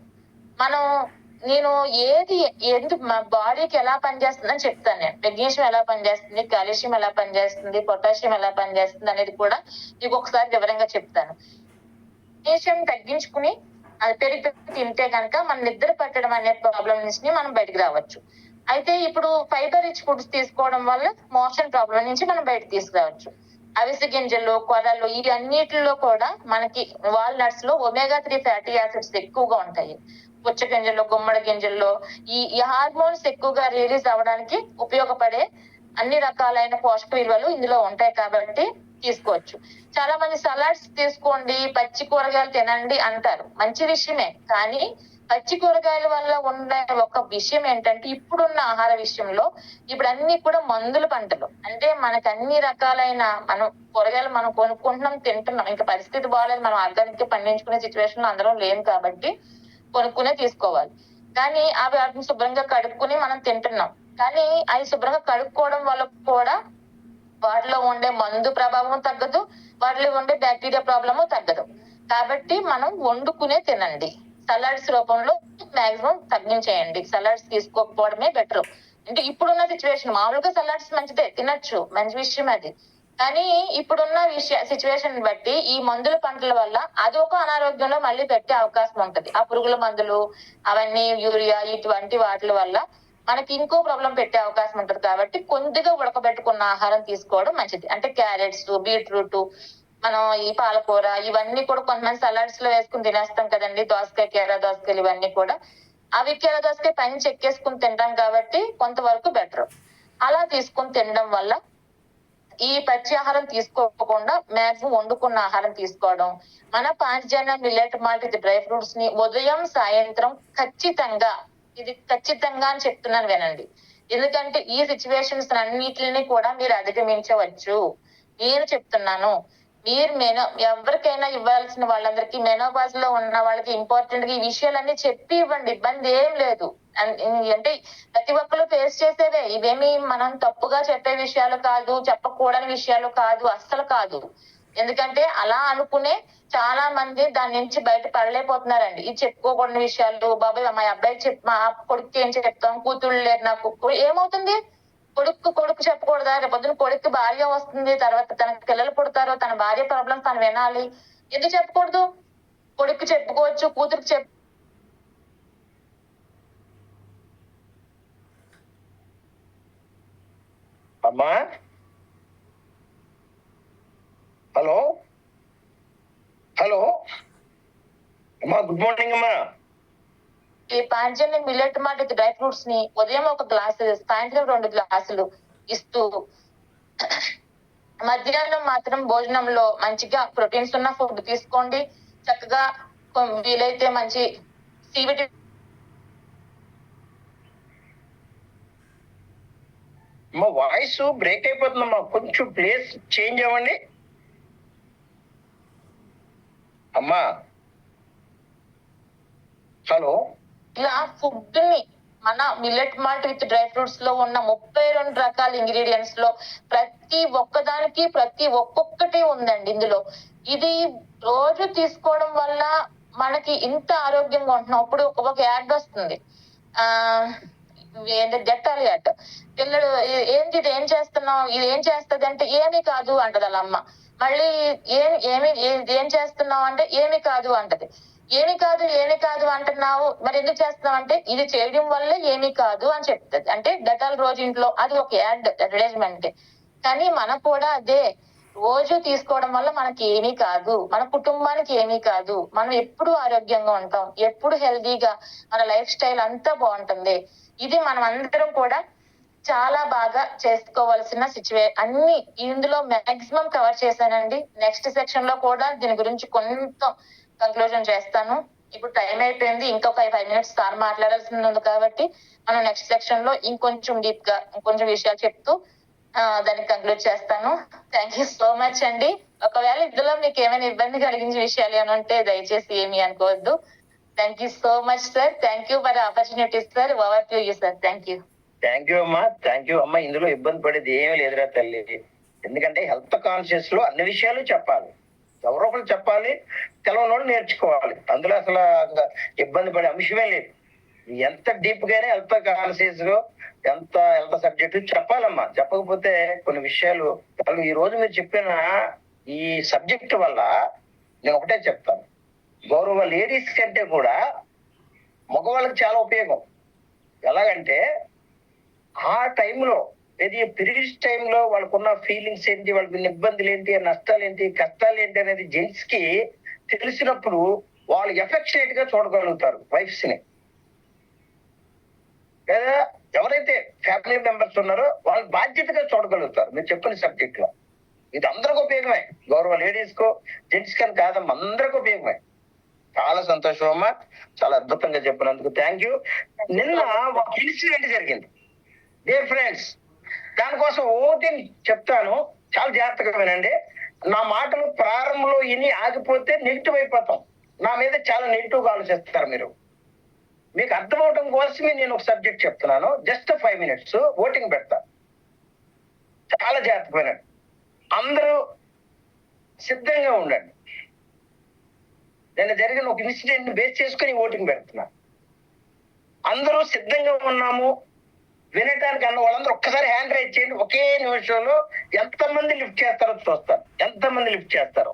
నేను ఎందుకు మా బాడీకి ఎలా పనిచేస్తుందని చెప్తాను. నేను మెగ్నీషియం ఎలా పనిచేస్తుంది, కాల్షియం ఎలా పనిచేస్తుంది, పొటాషియం ఎలా పనిచేస్తుంది అనేది కూడా మీకు ఒకసారి వివరంగా చెప్తాను. మెగ్నీషియం తగ్గించుకుని అది పెరిగి తింటే కనుక మన నిద్ర పట్టడం అనే ప్రాబ్లం నుంచి మనం బయటకు రావచ్చు. అయితే ఇప్పుడు ఫైబర్ రిచ్ ఫుడ్స్ తీసుకోవడం వల్ల మోషన్ ప్రాబ్లం నుంచి మనం బయటకు తీసుకురావచ్చు. అవిసె గింజలు, కొరలు ఇవి అన్నిటిలో కూడా మనకి వాల్నట్స్ లో ఒమేగా-3 ఫ్యాటీ యాసిడ్స్ ఎక్కువగా ఉంటాయి. పుచ్చ గింజల్లో, గుమ్మడి గింజల్లో ఈ హార్మోన్స్ ఎక్కువగా రిలీజ్ అవ్వడానికి ఉపయోగపడే అన్ని రకాలైన పోషక విలువలు ఇందులో ఉంటాయి కాబట్టి తీసుకోవచ్చు. చాలా మంది సలాడ్స్ తీసుకోండి, పచ్చి కూరగాయలు తినండి అంటారు, మంచి విషయమే. కానీ పచ్చి కూరగాయల వల్ల ఉండే ఒక విషయం ఏంటంటే ఇప్పుడున్న ఆహార విషయంలో ఇప్పుడు అన్ని కూడా మందుల పంటలు. అంటే మనకి అన్ని రకాలైన కూరగాయలు మనం కొనుక్కుంటున్నాం, తింటున్నాం. ఇంకా పరిస్థితి బాగాలేదు, మనం ఆర్గానిక్ పండించుకునే సిచ్యువేషన్ లో అందరం లేము కాబట్టి కొనుక్కునే తీసుకోవాలి. కానీ అవి వాటిని శుభ్రంగా కడుక్కుని మనం తింటున్నాం. కానీ అవి శుభ్రంగా కడుక్కోవడం వల్ల కూడా వాటిలో ఉండే మందు ప్రభావం తగ్గదు, వాటిలో ఉండే బ్యాక్టీరియా ప్రాబ్లము తగ్గదు. కాబట్టి మనం వండుకునే తినండి. సలాడ్స్ రూపంలో మాక్సిమం తగ్గించేయండి. సలాడ్స్ తీసుకోకపోవడమే బెటర్. అంటే ఇప్పుడున్న సిచ్యువేషన్ మామూలుగా సలాడ్స్ మంచిదే, తినొచ్చు, మంచి విషయం అది. కానీ ఇప్పుడున్న సిచ్యువేషన్ బట్టి ఈ మందుల పంటల వల్ల అదొక అనారోగ్యంలో మళ్ళీ పెట్టే అవకాశం ఉంటది. ఆ పురుగుల మందులు అవన్నీ, యూరియా ఇటువంటి వాటి వల్ల మనకి ఇంకో ప్రాబ్లం పెట్టే అవకాశం ఉంటది. కాబట్టి కొద్దిగా ఉడకబెట్టుకున్న ఆహారం తీసుకోవడం మంచిది. అంటే క్యారెట్స్, బీట్రూట్, మనం ఈ పాలకూర ఇవన్నీ కూడా కొంతమంది సలాడ్స్ లో వేసుకుని తినేస్తాం కదండి. దోసకాయ, కీర దోసకాయలు ఇవన్నీ కూడా అవి కీర దోసకాయ పైన చెక్కేసుకుని తింటాం కాబట్టి కొంతవరకు బెటర్. అలా తీసుకుని తినడం వల్ల ఈ పచ్చి ఆహారం తీసుకోకుండా మాక్సిమం వండుకున్న ఆహారం తీసుకోవడం. మన Panchajanya millet malt dry fruits ని ఉదయం సాయంత్రం ఖచ్చితంగా అని చెప్తున్నాను వినండి. ఎందుకంటే ఈ సిచ్యువేషన్స్ అన్నిటిని కూడా మీరు అధిగమించవచ్చు. నేను చెప్తున్నాను, మీరు ఎవరికైనా ఇవ్వాల్సిన వాళ్ళందరికీ మెనోపాజ్ లో ఉన్న వాళ్ళకి ఇంపార్టెంట్ గా ఈ విషయాలన్నీ చెప్పి ఇవ్వండి, ఇబ్బంది ఏం లేదు. అంటే ప్రతి ఒక్కరు ఫేస్ చేసేవే, ఇవేమి మనం తప్పుగా చెప్పే విషయాలు కాదు, చెప్పకూడని విషయాలు కాదు, అస్సలు కాదు. ఎందుకంటే అలా అనుకునే చాలా మంది దాని నుంచి బయట పడలేకపోతున్నారండి. ఇది చెప్పుకోకూడని విషయాలు, బాబాయ్ మా అబ్బాయికి మా కొడుకు ఏం చెప్తాం, కూతుళ్ళు లేరు నాకు, ఏమవుతుంది? కొడుకు చెప్పకూడదా? రేపు పొద్దున కొడుకు భార్య వస్తుంది, తర్వాత తనకి పిల్లలు పుడతారు, తన భార్య ప్రాబ్లమ్స్ తను వినాలి, ఎందుకు చెప్పకూడదు? కొడుకు చెప్పుకోవచ్చు, కూతురికి అమ్మా హలో హలో అమ్మా, గుడ్ మార్నింగ్ అమ్మా. ఈ పాంచన్ని మిల్లెట్ మాట డ్రై ఫ్రూట్స్ ని ఉదయం 1 గ్లాసు, సాయంత్రం 2 గ్లాసులు ఇస్తూ, మధ్యాహ్నం మాత్రం భోజనంలో మంచిగా ప్రోటీన్స్ ఉన్న ఫుడ్ తీసుకోండి. చక్కగా వీలైతే మంచి సివిటమిన్. మా వాయిస్ బ్రేక్ అయిపోతుందమ్మా, కొంచెం ప్లేస్ చేంజ్ అవ్వండి అమ్మా. హలో. ఇలా ఫుడ్ ని మన millet malt with dry fruits లో ఉన్న 32 రకాల ఇంగ్రీడియంట్స్ లో ప్రతి ఒక్కొక్కటి ఉందండి ఇందులో. ఇది రోజు తీసుకోవడం వల్ల మనకి ఇంత ఆరోగ్యంగా ఉంటున్నాం. ఇప్పుడు ఒక యాడ్ వస్తుంది, డెట్టాలి యాడ్. పిల్లలు ఏంటి ఇది ఏం చేస్తున్నావు, ఇది ఏం చేస్తుంది అంటే ఏమీ కాదు అంటది వాళ్ళ అమ్మ. మళ్ళీ ఏం చేస్తున్నావు అంటే ఏమీ కాదు అంటది. ఏమి కాదు అంటున్నావు, మరి ఎందుకు చేస్తున్నావు అంటే ఇది చేయడం వల్ల ఏమీ కాదు అని చెప్తుంది. అంటే డెటాల్ రోజు ఇంట్లో, అది ఒక యాడ్ అడ్వర్టైజ్మెంట్. కానీ మనకు కూడా అదే, రోజు తీసుకోవడం వల్ల మనకి ఏమీ కాదు, మన కుటుంబానికి ఏమీ కాదు, మనం ఎప్పుడు ఆరోగ్యంగా ఉంటాం, ఎప్పుడు హెల్దీగా, మన లైఫ్ స్టైల్ అంతా బాగుంటుంది. ఇది మనం అందరం కూడా చాలా బాగా చేసుకోవాల్సిన అన్ని ఇందులో మాక్సిమం కవర్ చేశానండి. నెక్స్ట్ సెక్షన్ లో కూడా దీని గురించి కొంత కంక్లూజన్ చేస్తాను. ఇప్పుడు టైం అయిపోయింది, ఇంకొక 5 మినిట్స్ సార్ మాట్లాడాల్సింది ఉంది కాబట్టి మనం నెక్స్ట్ సెక్షన్ లో ఇంకొంచెం డీప్ గా ఇంకొంచెం విషయాలు చెప్తూ దాన్ని కంక్లూడ్ చేస్తాను. థ్యాంక్ యూ సో మచ్ అండి. ఒకవేళ ఇందులో మీకు ఏమైనా ఇబ్బంది కలిగించే విషయాలు ఏమైనా ఉంటే దయచేసి ఏమీ అనుకోవద్దు. Thank you so much sir. Thank you for opportunity sir. Over to you sir. Thank you. Thank you అమ్మా, థ్యాంక్ యూ అమ్మా. ఇందులో ఇబ్బంది పడేది ఏమీ లేదురా తల్లి. ఎందుకంటే హెల్త్ కాన్షియస్ లో అన్ని విషయాలు చెప్పాలి, ఎవరో ఒకరు చెప్పాలి, తెలవనోడు నేర్చుకోవాలి. అందులో అసలు ఇబ్బంది పడే అంశమే లేదు. ఎంత డీప్ గానే హెల్త్ కాన్షియస్ లో ఎంత సబ్జెక్టు చెప్పాలమ్మా. చెప్పకపోతే కొన్ని విషయాలు ఈ రోజు మీరు చెప్పిన ఈ సబ్జెక్ట్ వల్ల నేను ఒకటే చెప్తాను, గౌరవ లేడీస్ కంటే కూడా మగవాళ్ళకి చాలా ఉపయోగం. ఎలాగంటే ఆ టైంలో ఏది పీరియడ్స్ టైంలో వాళ్ళకున్న ఫీలింగ్స్ ఏంటి, వాళ్ళకి ఇబ్బందులు ఏంటి, నష్టాలు ఏంటి, కష్టాలు ఏంటి అనేది జెంట్స్ కి తెలిసినప్పుడు వాళ్ళు ఎఫెక్షనేట్ గా చూడగలుగుతారు వైఫ్స్ ని. లేదా ఎవరైతే ఫ్యామిలీ మెంబర్స్ ఉన్నారో వాళ్ళు బాధ్యతగా చూడగలుగుతారు మీరు చెప్పిన సబ్జెక్ట్ లో. ఇది అందరికి ఉపయోగమే, గౌరవ లేడీస్ కో జెంట్స్ కని కాదమ్మా, అందరికి ఉపయోగమే. చాలా సంతోషం అమ్మా, చాలా అద్భుతంగా చెప్పినందుకు థ్యాంక్ యూ. నిన్న ఒక ఇన్సిడెంట్ జరిగింది డియర్ ఫ్రెండ్స్, దానికోసం ఓటి చెప్తాను, చాలా జాగ్రత్తగా వినండి. నా మాటలు ప్రారంభంలో ఇని ఆగిపోతే నెగిటివ్ అయిపోతాం, నా మీద చాలా నెగిటివ్ గా ఆలోచిస్తారు మీరు. మీకు అర్థమవటం కోసమే నేను ఒక సబ్జెక్ట్ చెప్తున్నాను. జస్ట్ 5 మినిట్స్ ఓటింగ్ పెడతా, చాలా జాగ్రత్తగా వినండి. అందరూ సిద్ధంగా ఉండండి. నేను జరిగిన ఒక ఇన్సిడెంట్ బేస్ చేసుకుని ఓటింగ్ పెడుతున్నా. అందరూ సిద్ధంగా ఉన్నాము వినటానికి అన్న వాళ్ళందరూ ఒక్కసారి హ్యాండ్ రైజ్ చేయండి. ఒకే నిమిషంలో ఎంతమంది లిఫ్ట్ చేస్తారో చూస్తారు, ఎంతమంది లిఫ్ట్ చేస్తారో.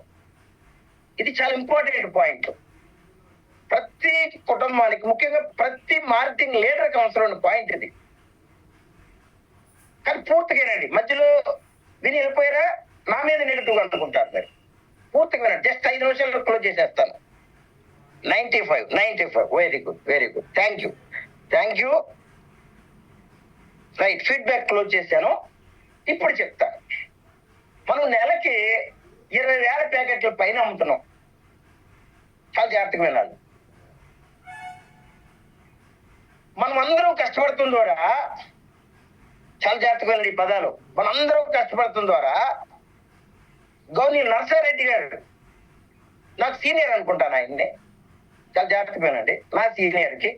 ఇది చాలా ఇంపార్టెంట్ పాయింట్. ప్రతి కుటుంబానికి, ముఖ్యంగా ప్రతి మార్కెటింగ్ లీడర్కి అవసరమైన పాయింట్ ఇది. కానీ పూర్తిగానండి, మధ్యలో విని వెళ్ళిపోయారా నా మీద నెగిటివ్ అనుకుంటారు మీరు. పూర్తిగా వినండి, జస్ట్ 5 నిమిషాల్లో క్లోజ్ చేసేస్తాను. 95 very good thank you. Right, feedback close చేశాను. ఇప్పుడు చెప్తాను, మనం నెలకి 20,000 ప్యాకెట్ల పైన అమ్ముతున్నాం. చాలా జాగ్రత్తగా వినాలి. మనం అందరం కష్టపడుతున్న ద్వారా, చాలా జాగ్రత్తగా వినండి ఈ పదాలు, మనందరం కష్టపడుతున్న ద్వారా గౌని నర్సారెడ్డి గారు నాకు సీనియర్ అనుకుంటాను, ఆయన్ని చాలా జాగ్రత్తగానండి. నా సీనియర్కి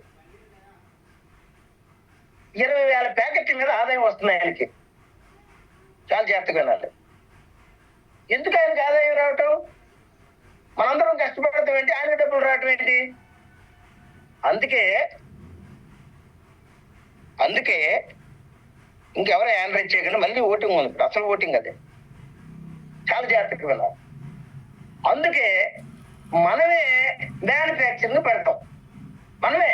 20,000 ప్యాకెట్ల మీద ఆదాయం వస్తుంది ఆయనకి. చాలా జాగ్రత్తగా వినాలి. ఎందుకు ఆయనకి ఆదాయం రావటం? మనందరం కష్టపడటం ఏంటి, ఆయన డబ్బులు రావటం ఏంటి? అందుకే ఇంకెవరో యానరైజ్ చేయకుండా మళ్ళీ ఓటింగ్ ఉంది. ఇప్పుడు అసలు ఓటింగ్ అదే. చాలా జాగ్రత్తగా వినాలి. అందుకే మనమే మ్యానుఫ్యాక్చరింగ్ పెడతాం. మనమే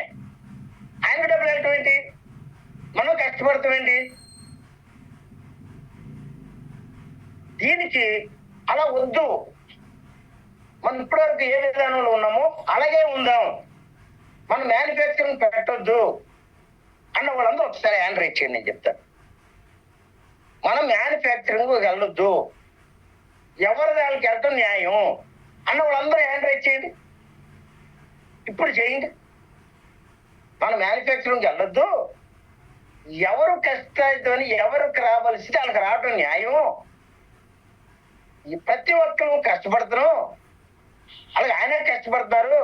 ఆయన డబ్బులు వెళ్ళటం ఏంటి, మనం కష్టపడతాం ఏంటి? దీనికి అలా వద్దు. మనం ఇప్పటివరకు ఏ విధానంలో ఉన్నామో అలాగే ఉందాం. మనం మ్యానుఫ్యాక్చరింగ్ పెట్టొద్దు అన్న వాళ్ళందరూ ఒకసారి హ్యాండ్ రైజ్ చేయండి. నేను చెప్తాను, మనం మ్యానుఫ్యాక్చరింగ్ వెళ్ళొద్దు, ఎవరి దానికి వెళ్ళటం న్యాయం అన్న వాళ్ళందరూ హ్యాండ్ రైజ్ చేయండి. ఇప్పుడు చేయండి. మనం మ్యానుఫ్యాక్చరింగ్ వెళ్ళొద్దు, ఎవరు కష్టాన్ని ఎవరికి రావాల్సింది వాళ్ళకి రావటం న్యాయం. ప్రతి ఒక్కరు కష్టపడుతున్నాం, అలాగే ఆయన కష్టపడతారు,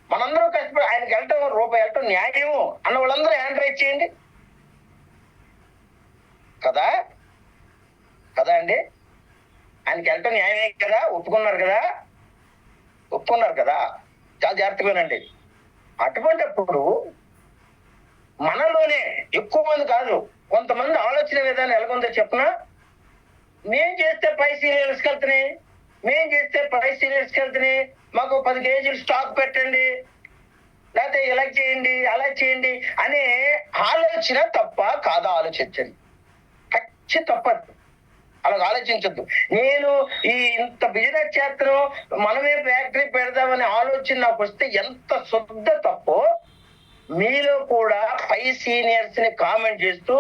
మనందరూ కష్టపడి ఆయనకి వెళ్ళటం రూపాయి వెళ్ళటం న్యాయం అన్న వాళ్ళందరూ హ్యాండ్ రైజ్ చేయండి. కదా అండి, ఆయనకి వెళ్ళటం న్యాయమే కదా, ఒప్పుకున్నారు కదా. చాలా జాగ్రత్తగానండి. అటువంటిప్పుడు మనలోనే ఎక్కువ మంది కాదు, కొంతమంది ఆలోచన విధానం ఎలాగుందో చెప్పనా? మేం చేస్తే పై సీనియర్స్కి వెళ్తున్నాయి, మాకు 10 కేజీలు స్టాక్ పెట్టండి, లేకపోతే ఇలా చేయండి అలా చేయండి అనే ఆలోచన తప్ప కాదా? ఆలోచించండి. ఖచ్చితంగా తప్పదు. అలాగ ఆలోచించద్దు. నేను ఇంత బిజినెస్ చేస్తాను, మనమే ఫ్యాక్టరీ పెడదామనే ఆలోచన నాకు వస్తే ఎంత శుద్ధ తప్పో మీలో కూడా పై సీనియర్స్ ని కామెంట్ చేస్తూ,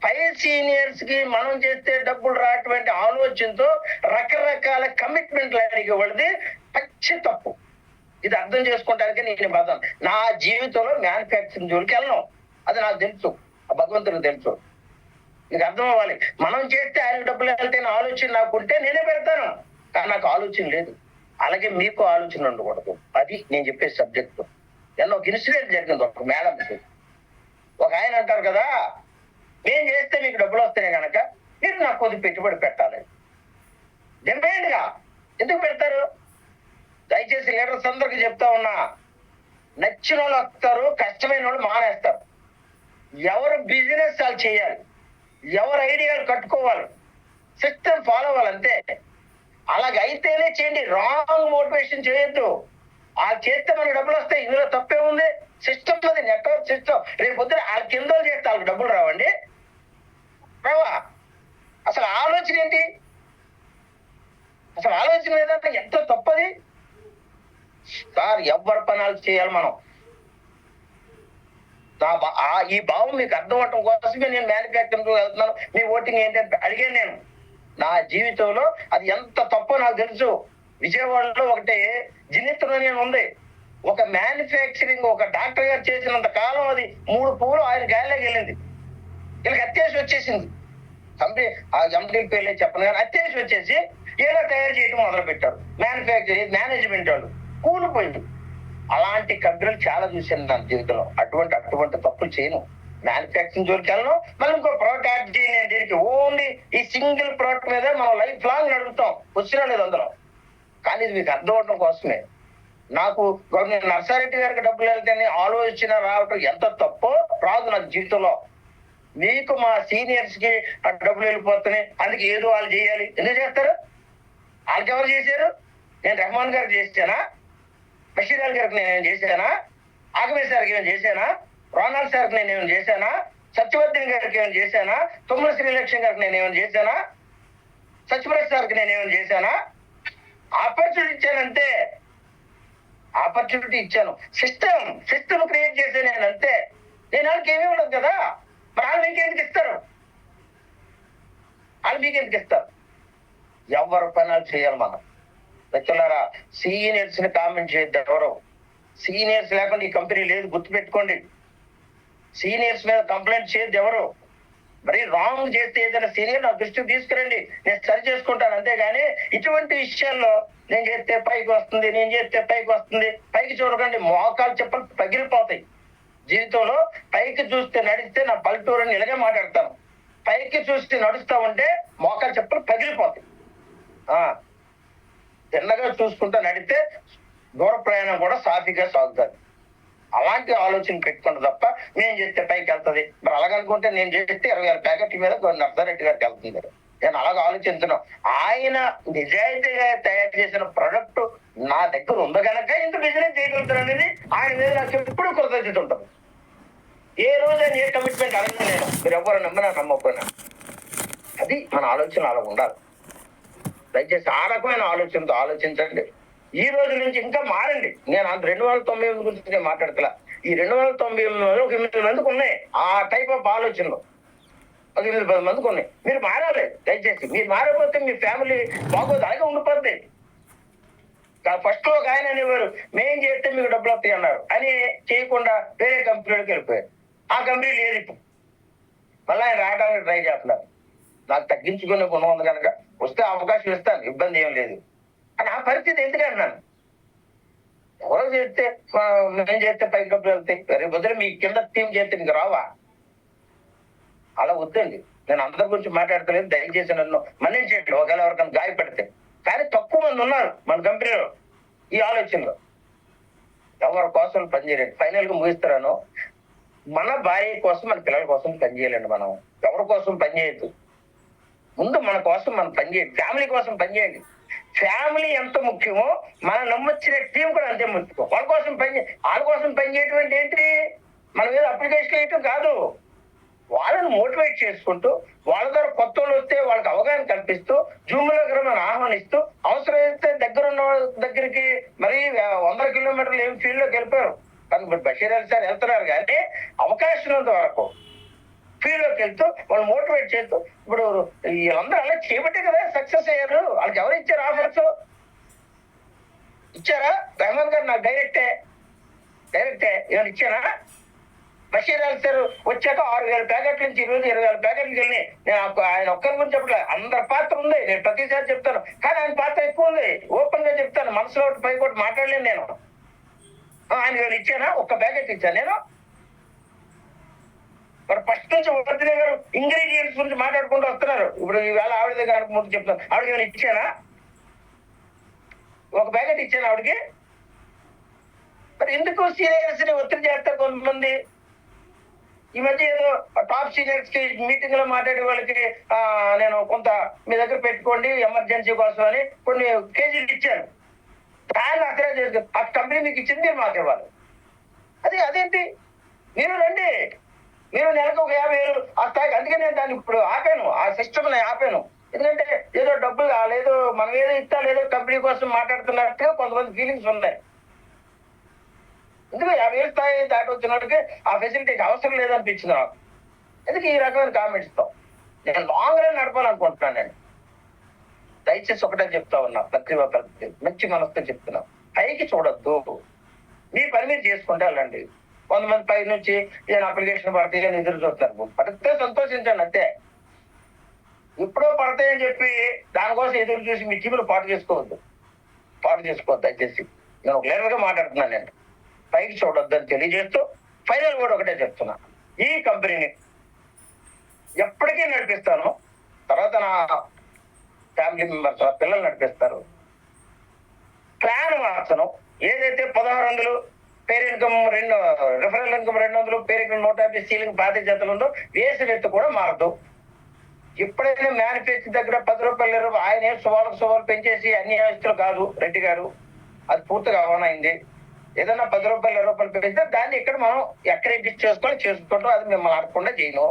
పై సీనియర్స్ కి మనం చేస్తే డబ్బులు రాటువంటి ఆలోచనతో రకరకాల కమిట్మెంట్లు అడిగేవాళ్ళది పచ్చి తప్పు. ఇది అర్థం చేసుకోవడానికి నేను బాధ. నా జీవితంలో మ్యానుఫ్యాక్చరింగ్ జోలికి వెళ్ళను, అది నాకు తెలుసు, ఆ భగవంతునికి తెలుసు. నీకు అర్థం అవ్వాలి. మనం చేస్తే ఆయన డబ్బులు వెళ్తే ఆలోచన నాకుంటే నేనే పెడతాను, కానీ నాకు ఆలోచన లేదు. అలాగే మీకు ఆలోచన ఉండకూడదు. అది నేను చెప్పే సబ్జెక్టు. ఎన్నో ఒక ఇన్సిడెంట్ జరిగింది. ఒక మేడం, ఒక ఆయన అంటారు కదా, నేను చేస్తే మీకు డబ్బులు వస్తాయి కనుక మీరు నాకు కొద్ది పెట్టుబడి పెట్టాలి. డిమాండ్ గా ఎందుకు పెడతారు? దయచేసి లీడర్స్ అందరికి చెప్తా ఉన్నా, నచ్చిన వాళ్ళు వస్తారు, కష్టమైన వాళ్ళు మానేస్తారు. ఎవరు బిజినెస్ వాళ్ళు చేయాలి, ఎవరు ఐడియాలు కట్టుకోవాలి, సిస్టమ్ ఫాలో అవ్వాలంతే. అలాగైతేనే చేయండి, రాంగ్ మోటివేషన్ చేయొద్దు. వాళ్ళు చేస్తే మనకు డబ్బులు వస్తాయి, ఇందులో తప్పే ఉంది. సిస్టమ్ అది, నెట్వర్క్ సిస్టమ్. రేపు పొద్దున వాళ్ళ కింద చేస్తే వాళ్ళకి డబ్బులు రావండి, రావా? అసలు ఆలోచన ఏంటి? అసలు ఆలోచన లేదంటే ఎంత తప్పది సార్. ఎవరి పనాలు చేయాలి మనం. ఈ భావం మీకు అర్థం అవటం కోసమే నేను మ్యానుఫ్యాక్చరింగ్ వెళ్తున్నాను. మీ ఓటింగ్ ఏంటంటే అడిగాను నేను. నా జీవితంలో అది ఎంత తప్పో నాకు తెలుసు. విజయవాడలో ఒకటి జినిత్రం ఉంది, ఒక మ్యానుఫ్యాక్చరింగ్ ఒక డాక్టర్ గారు చేసినంత కాలం అది 3 పువ్వులు ఆయన గాలిలోకి వెళ్ళింది. వీళ్ళకి అత్యాశ వచ్చేసింది. ఎంపీ పేర్లే చెప్పను కానీ అత్యాశ వచ్చేసి ఏదో తయారు చేయడం మొదలు పెట్టారు. మ్యానుఫ్యాక్చరింగ్ మేనేజ్మెంట్ వాళ్ళు కూలిపోయింది. అలాంటి కంపెనీలు చాలా చూశాను నా జీవితంలో. అటువంటి తప్పులు చేయను. మ్యానుఫ్యాక్చరింగ్ జోలికి వెళ్ళను. మళ్ళీ ఇంకో ప్రోడక్ట్ యాడ్ చేయను. దీనికి ఓన్లీ ఈ సింగిల్ ప్రోడక్ట్ మీద మనం లైఫ్ లాంగ్ నడుపుతాం, వచ్చినా లేదు అందులో. కానీ ఇది మీకు అర్థం అవడం కోసమే. నాకు నర్సారెడ్డి గారికి డబ్బులు వెళ్తే ఆలోచన రావటం ఎంత తప్పో రాదు నాకు జీవితంలో. మీకు మా సీనియర్స్ కి డబ్బులు వెళ్ళిపోతున్నాయి, అందుకే ఏదో వాళ్ళు చేయాలి. ఎందుకు చేస్తారు? వాళ్ళకి ఎవరు చేశారు? నేను రెహమాన్ గారికి చేశానా? బషీర్ అలీ గారికి నేనేం చేశానా? ఆగమే సార్కి ఏమైనా చేశానా? రోనాల్డ్ సార్కి నేనేమైనా చేశానా? సత్యవర్ధన్ గారికి ఏమైనా చేశానా? తుమ్మల శ్రీలక్ష్మి గారికి నేనేమైనా చేశానా? సత్యప్రసాద్ సార్కి నేనేమైనా చేశానా? ఆపర్చునిటీ ఇచ్చానంతే. ఆపర్చునిటీ ఇచ్చాను. సిస్టమ్ క్రియేట్ చేశాను నేను అంతే. నేను వాళ్ళకి ఏమీ ఉండదు కదా, మరి వాళ్ళు మీకెందుకు ఇస్తారు? ఎవరు పనులు చేయాలి మనం. మిత్రులారా, సీనియర్స్ ని కామెంట్ చేయొద్దు ఎవరు. సీనియర్స్ లేకుండా ఈ కంపెనీ లేదు, గుర్తుపెట్టుకోండి. సీనియర్స్ మీద కంప్లైంట్ చేయొద్దు ఎవరు. మరి రాంగ్ చేస్తే ఏదైనా సీనియర్ నా దృష్టికి తీసుకురండి, నేను సరి చేసుకుంటాను. అంతేగాని ఇటువంటి విషయాల్లో నేను చేస్తే పైకి వస్తుంది, నేను చేస్తే పైకి వస్తుంది, పైకి చూడకండి, మోకాలు చెప్పలు పగిలిపోతాయి. జీవితంలో పైకి చూస్తే నడిస్తే నా పల్లెటూరు అని ఇలాగే మాట్లాడతాను. పైకి చూస్తే నడుస్తా ఉంటే మోకాలు చెప్పలు పగిలిపోతాయి. తిన్నగా చూసుకుంటా నడితే దూర ప్రయాణం కూడా సాఫీగా సాగుతుంది. అలాంటి ఆలోచన పెట్టుకుంటా తప్ప నేను చేస్తే పైకి వెళ్తుంది. మరి అలాగనుకుంటే నేను చేస్తే 20,000 ప్యాకెట్ల మీద నర్సారెడ్డి గారికి వెళ్తుంది. నేను అలాగ ఆలోచించున్నాను. ఆయన నిజాయితీగా తయారు చేసిన ప్రొడక్ట్ నా దగ్గర ఉంది కనుక ఇంత బిజినెస్ చేయగలుగుతాను అనేది ఆయన మీద నాకు ఎప్పుడు కృతజ్ఞత ఉంటుంది. ఏ రోజు ఆయన ఏ కమిట్మెంట్ అడగను నేను, మీరు ఎవరు నమ్మినా నమ్మకపోయినా. అది మన ఆలోచన అలా ఉండాలి. దయచేసి ఆ రకమైన ఆలోచనతో ఆలోచించండి. ఈ రోజు నుంచి ఇంకా మారండి. నేను 298 గురించి నేను మాట్లాడతలా. ఈ 298 ఒక 8 మందికి ఉన్నాయి ఆ టైప్ ఆఫ్ ఆలోచనలు. ఒక 8-10 మందికి ఉన్నాయి. మీరు మారాలి. దయచేసి మీరు మారకపోతే మీ ఫ్యామిలీ బాగోదు, అలాగే ఉండిపోద్ది. ఫస్ట్ లో ఒక ఆయన అనేవారు, మేం చేస్తే మీకు డబ్బులు వస్తాయి అన్నారు అని చేయకుండా వేరే కంపెనీలోకి వెళ్ళిపోయారు. ఆ కంపెనీ లేదు ఇప్పుడు. మళ్ళీ ఆయన రావడానికి ట్రై చేస్తున్నారు. నాకు తగ్గించుకునే గుణం ఉంది కనుక వస్తే అవకాశం ఇస్తాను, ఇబ్బంది ఏం లేదు అని. ఆ పరిస్థితి ఎందుకంటున్నాను, ఎవరో చేస్తే నేను చేస్తే పైకి డబ్బులు వెళ్తాయి, రేపు వదిలే మీ కింద టీం చేస్తే మీకు రావా? అలా వద్దండి. నేను అందరి గురించి మాట్లాడతలేదు, దయచేసి నన్ను మన్నించండి ఒకవేళ ఎవరికైనా గాయపడితే. కానీ తక్కువ మంది ఉన్నారు మన కంపెనీలో ఈ ఆలోచనలో. ఎవరి కోసం పనిచేయలేండి. ఫైనల్ గా ముగిస్తున్నాను. మన భార్య కోసం, మన పిల్లల కోసం పనిచేయాలండి. మనం ఎవరి కోసం పనిచేయద్దు. ముందు మన కోసం మనం పనిచేయండి, ఫ్యామిలీ కోసం పనిచేయండి. ఫ్యామిలీ ఎంత ముఖ్యమో మన నమ్మొచ్చిన టీం కూడా అంతే ముఖ్యం. వాళ్ళ కోసం వాళ్ళ కోసం పనిచేయటం అంటే ఏంటి, మన మీద అప్లికేషన్ వేయటం కాదు. వాళ్ళని మోటివేట్ చేసుకుంటూ, వాళ్ళ ద్వారా కొత్త వాళ్ళు వస్తే వాళ్ళకి అవగాహన కల్పిస్తూ, జూమ్లోకి మనం ఆహ్వానిస్తూ, అవసరమైతే దగ్గర ఉన్న వాళ్ళ దగ్గరికి మరి 100 కిలోమీటర్లు ఏం ఫీల్డ్ లోకి వెళ్ళిపోయారు. కానీ ఇప్పుడు బషీర్ అలీ సార్ వెళ్తున్నారు. కానీ అవకాశం ఉన్నంత వరకు ఫీల్డ్ లోకి వెళ్తూ వాళ్ళు మోటివేట్ చేస్తూ, ఇప్పుడు వీళ్ళందరూ అలా చేయబట్టే కదా సక్సెస్ అయ్యారు. వాళ్ళకి ఎవరు ఇచ్చారు ఆఫర్స్? ఇచ్చారా? రెహమాన్ గారు నాకు డైరెక్టే ఏమైనా ఇచ్చారా? బషీర్ అలీ సార్ వచ్చాక 6,000 ప్యాకెట్ల నుంచి ఈరోజు 20,000 ప్యాకెట్లకి వెళ్ళి నేను ఆయన ఒక్కరి గురించి చెప్పట్లేదు, అందరి పాత్ర ఉంది. నేను ప్రతిసారి చెప్తాను, కానీ ఆయన పాత్ర ఎక్కువ ఉంది. ఓపెన్ గా చెప్తాను, మనసులో పైకి ఒకటి మాట్లాడలేను నేను. ఆయన ఇచ్చానా? ఒక్క ప్యాకెట్ ఇచ్చాను నేను. మరి ఫస్ట్ నుంచి వర్ధనే గారు ఇంగ్రీడియంట్స్ గురించి మాట్లాడుకుంటూ వస్తున్నారు. ఇప్పుడు ఈవేళ ఆవిడ దగ్గర ముందు చెప్తాను, ఆవిడకి ఏమైనా ఇచ్చానా? ఒక ప్యాకెట్ ఇచ్చాను ఆవిడకి. మరి ఎందుకు సీనియర్స్ ని ఒత్తిడి చేస్తారు కొంతమంది? ఈ మధ్య ఏదో టాప్ సీనియర్స్ కి మీటింగ్ లో మాట్లాడే వాళ్ళకి నేను కొంత మీ దగ్గర పెట్టుకోండి ఎమర్జెన్సీ కోసం అని కొన్ని కేజీలు ఇచ్చాను. దాన్ని అక్కడే చేసుకో, ఆ కంపెనీ మీకు ఇచ్చింది మీరు మాకు ఇవ్వాలి. అదేంటి? మీరు రండి, మీరు నెలకు ఒక 50,000 ఆ స్థాయికి. అందుకే నేను దాన్ని ఇప్పుడు ఆపాను, ఆ సిస్టమ్ నేను ఆపాను. ఎందుకంటే ఏదో డబ్బులు లేదో మనం ఏదో ఇస్తా లేదో కంపెనీ కోసం మాట్లాడుతున్నట్టుగా కొంతమంది ఫీలింగ్స్ ఉన్నాయి. ఎందుకు 50,000 స్థాయి దాటి వచ్చినట్టుగా ఆ ఫెసిలిటీకి అవసరం లేదనిపించింది నాకు. ఎందుకు ఈ రకమైన కామెంట్స్ ఇస్తాం? నేను లాంగ్ రన్ నడపాలనుకుంటున్నాను. నేను దయచేసి ఒకటే చెప్తా ఉన్నా, ప్రతి మంచి మనసుతో చెప్తున్నా, పైకి చూడొద్దు. మీ పని మీరు చేసుకుంటే వెళ్ళండి. కొంతమంది పై నుంచి ఏదైనా అప్లికేషన్ పడతాయి అని ఎదురు చూస్తారు. పడితే సంతోషించండి అంతే. ఎప్పుడో పడతాయని చెప్పి దానికోసం ఎదురు చూసి మీ టీములు పాటు చేసుకోవద్దు దయచేసి. నేను ఒక లీడర్ గా మాట్లాడుతున్నాను. నేను పైకి చూడొద్దు అని తెలియజేస్తూ ఫైనల్ కూడా ఒకటే చెప్తున్నా, ఈ కంపెనీని ఎప్పటికీ నడిపిస్తాను. తర్వాత నా ఫ్యామిలీ మెంబర్స్ పిల్లలు నడిపిస్తారు. ప్లాన్ మార్చను. ఏదైతే 1,600 పేరు ఇన్కమ్ రిఫరల్ ఇన్కమ్ 200, పేరు ఇన్కమ్ 150, సీలింగ్ 25 జతలు ఉందో వేసిన ఎత్తు కూడా మారదు. ఎప్పుడైనా మ్యానుఫ్యాక్చర్ దగ్గర 10 రూపాయలు ఆయన సువాలు పెంచేసి అన్ని వ్యవస్థలు కాదు రెడ్డి గారు, అది పూర్తిగా అవనైంది. ఏదైనా 10 రూపాయలు 20 రూపాయలు పెంచితే దాన్ని ఇక్కడ మనం ఎక్కడ ఎడ్జిస్ట్ చేసుకుంటాం. అది మిమ్మల్ని అడగకుండా చేయను.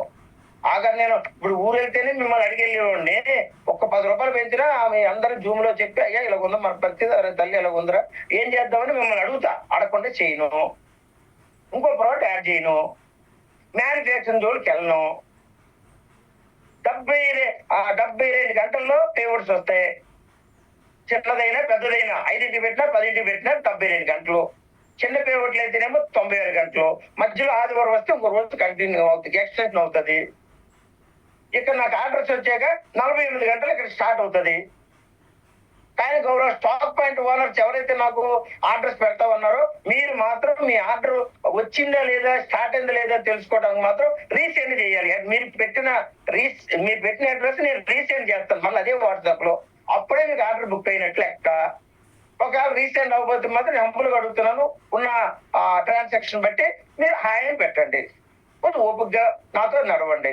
ఆగా నేను ఇప్పుడు ఊరు వెళ్తేనే మిమ్మల్ని అడిగెళ్ళేవాడిని. ఒక్క 10 రూపాయలు పెంచినా ఆమె అందరూ జూమ్ లో చెప్పి అయ్యా ఇలా ఉందా మన పరిస్థితి, తల్లి ఇలా ఉందిరా ఏం చేద్దామని మిమ్మల్ని అడగకుండా చేయను. ఇంకో ప్రోడక్ట్ యాడ్ చేయను. మ్యానుఫ్యాక్చరింగ్ జోలికి వెళ్ళను. 72 గంటల్లో పేవర్స్ వస్తాయి. చిన్నదైనా పెద్దదైనా 5ంటికి పెట్టినా 10ంటికి పెట్టినా 72 గంటలు. చిన్న పేవర్ట్లు అయితేనేమో 96 గంటలు. మధ్యలో ఆదివారం వస్తే ఇంకో రోజు కంటిన్యూ అవుతుంది, ఎక్స్టెన్షన్ అవుతుంది. ఇక్కడ నాకు ఆర్డర్స్ వచ్చాక 48 గంటలు ఇక్కడ స్టార్ట్ అవుతుంది. కానీ గౌరవ స్టాక్ పాయింట్ ఓనర్స్ ఎవరైతే నాకు ఆర్డర్స్ పెడతా ఉన్నారో మీరు మాత్రం మీ ఆర్డర్ వచ్చిందా లేదా, స్టార్ట్ అయిందా లేదా తెలుసుకోవడానికి మాత్రం రీసెండ్ చేయాలి. మీరు పెట్టిన అడ్రస్ నేను రీసెండ్ చేస్తాను మళ్ళీ అదే వాట్సాప్ లో. అప్పుడే మీకు ఆర్డర్ బుక్ అయినట్లు లెక్క. ఒకవేళ రీసెండ్ అవ్వకపోతే మాత్రం నేను హంపులుగా అడుగుతున్నాను, ఉన్న ట్రాన్సాక్షన్ బట్టి మీరు హాయ్ అని పెట్టండి, కొంచెం ఓపికగా నాతో నడవండి.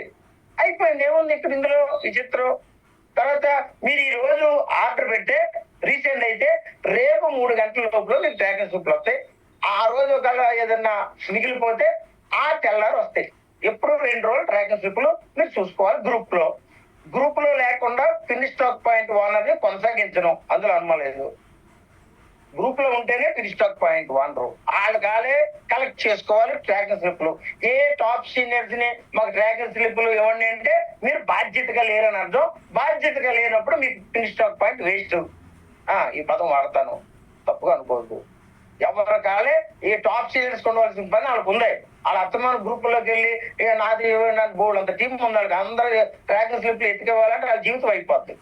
అయిపోయింది. ఏముంది ఇక్కడ ఇందులో విచిత్రం? తర్వాత మీరు ఈ రోజు ఆర్డర్ పెట్టే రీసెండ్ అయితే రేపు 3 గంటల లోపల మీకు డ్రాగన్ సూప్లు వస్తాయి. ఆ రోజు ఒకవేళ ఏదన్నా మిగిలిపోతే ఆ తెల్లారు వస్తాయి. ఎప్పుడు 2 రోజులు డ్రాగన్ సూప్లు మీరు చూసుకోవాలి. గ్రూప్ లో లేకుండా ఫినిష్ స్టాక్ పాయింట్ ఓనర్ ని కొనసాగించడం అందులో అనుమలేదు. గ్రూప్ లో ఉంటేనే ఫినిష్ స్టాక్ పాయింట్ ఓనరు వాళ్ళు కాలే కలెక్ట్ చేసుకోవాలి డ్రాగన్ స్లిప్లు. ఏ టాప్ సీనియర్స్ ని మాకు డ్రాగన్ స్లిప్లు ఇవ్వండి అంటే మీరు బాధ్యతగా లేరని అర్థం. బాధ్యతగా లేనప్పుడు మీకు ఫినిష్ స్టాక్ పాయింట్ వేస్ట్. ఈ పదం వాడతాను, తప్పుగా అనుకోవద్దు. ఎవరి కాలే ఈ టాప్ సీనియర్స్ ఉండవలసిన పని వాళ్ళకు ఉంది. వాళ్ళ అత్తమాన గ్రూప్ లోకి వెళ్ళి నాది బోర్డు అంత టీం ఉంది, వాళ్ళకి అందరూ డ్రాగన్ స్లిప్లు ఎత్తుకోవాలంటే వాళ్ళ జీవితం అయిపోద్ది.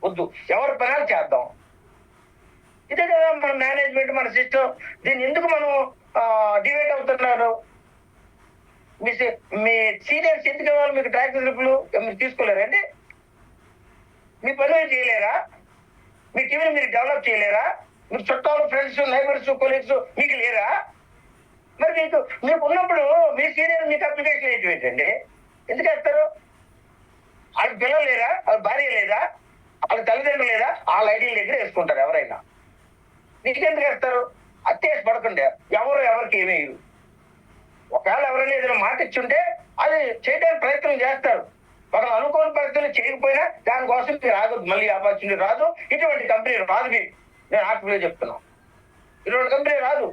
వద్దు, ఎవరి పని చేద్దాం. ఇదే కదా మన మేనేజ్మెంట్, మన సిస్టమ్. దీన్ని ఎందుకు మనం డివైడ్ అవుతున్నారు? మీ సీనియర్స్ ఎందుకు ఇవ్వాలి మీకు డ్రాగన్ స్లిప్లు? మీరు తీసుకోలేరండి? మీ పని మీరు చేయలేరా? మీ టీవీని మీరు డెవలప్ చేయలేరా? మీరు చుట్టాలు, ఫ్రెండ్స్, నైబర్స్, కొలీగ్స్ మీకు లేరా? మరి మీకు ఉన్నప్పుడు మీ సీనియర్ మీకు అప్లికేషన్ ఏంటండి? ఎందుకు వేస్తారు? వాళ్ళకి పిల్లలు లేరా? వాళ్ళ భార్య లేదా? వాళ్ళ తల్లిదండ్రులు లేదా? వాళ్ళ ఐడీల దగ్గర వేసుకుంటారు ఎవరైనా. నీకెందుకు వేస్తారు? అత్యాశ పడకుండా ఎవరికి ఏమేయరు. ఒకవేళ ఎవరైనా ఏదైనా మాట ఇచ్చుంటే అది చేయడానికి ప్రయత్నం చేస్తారు. ఒక అనుకోని పరిస్థితులు చేయకపోయినా దానికోసం మీరు రాదు, మళ్ళీ ఆపర్చునిటీ రాదు. ఇటువంటి కంపెనీ రాదు. నేను ఆర్టిఫిలో చెప్తున్నాను, ఇటువంటి కంపెనీ రాదు.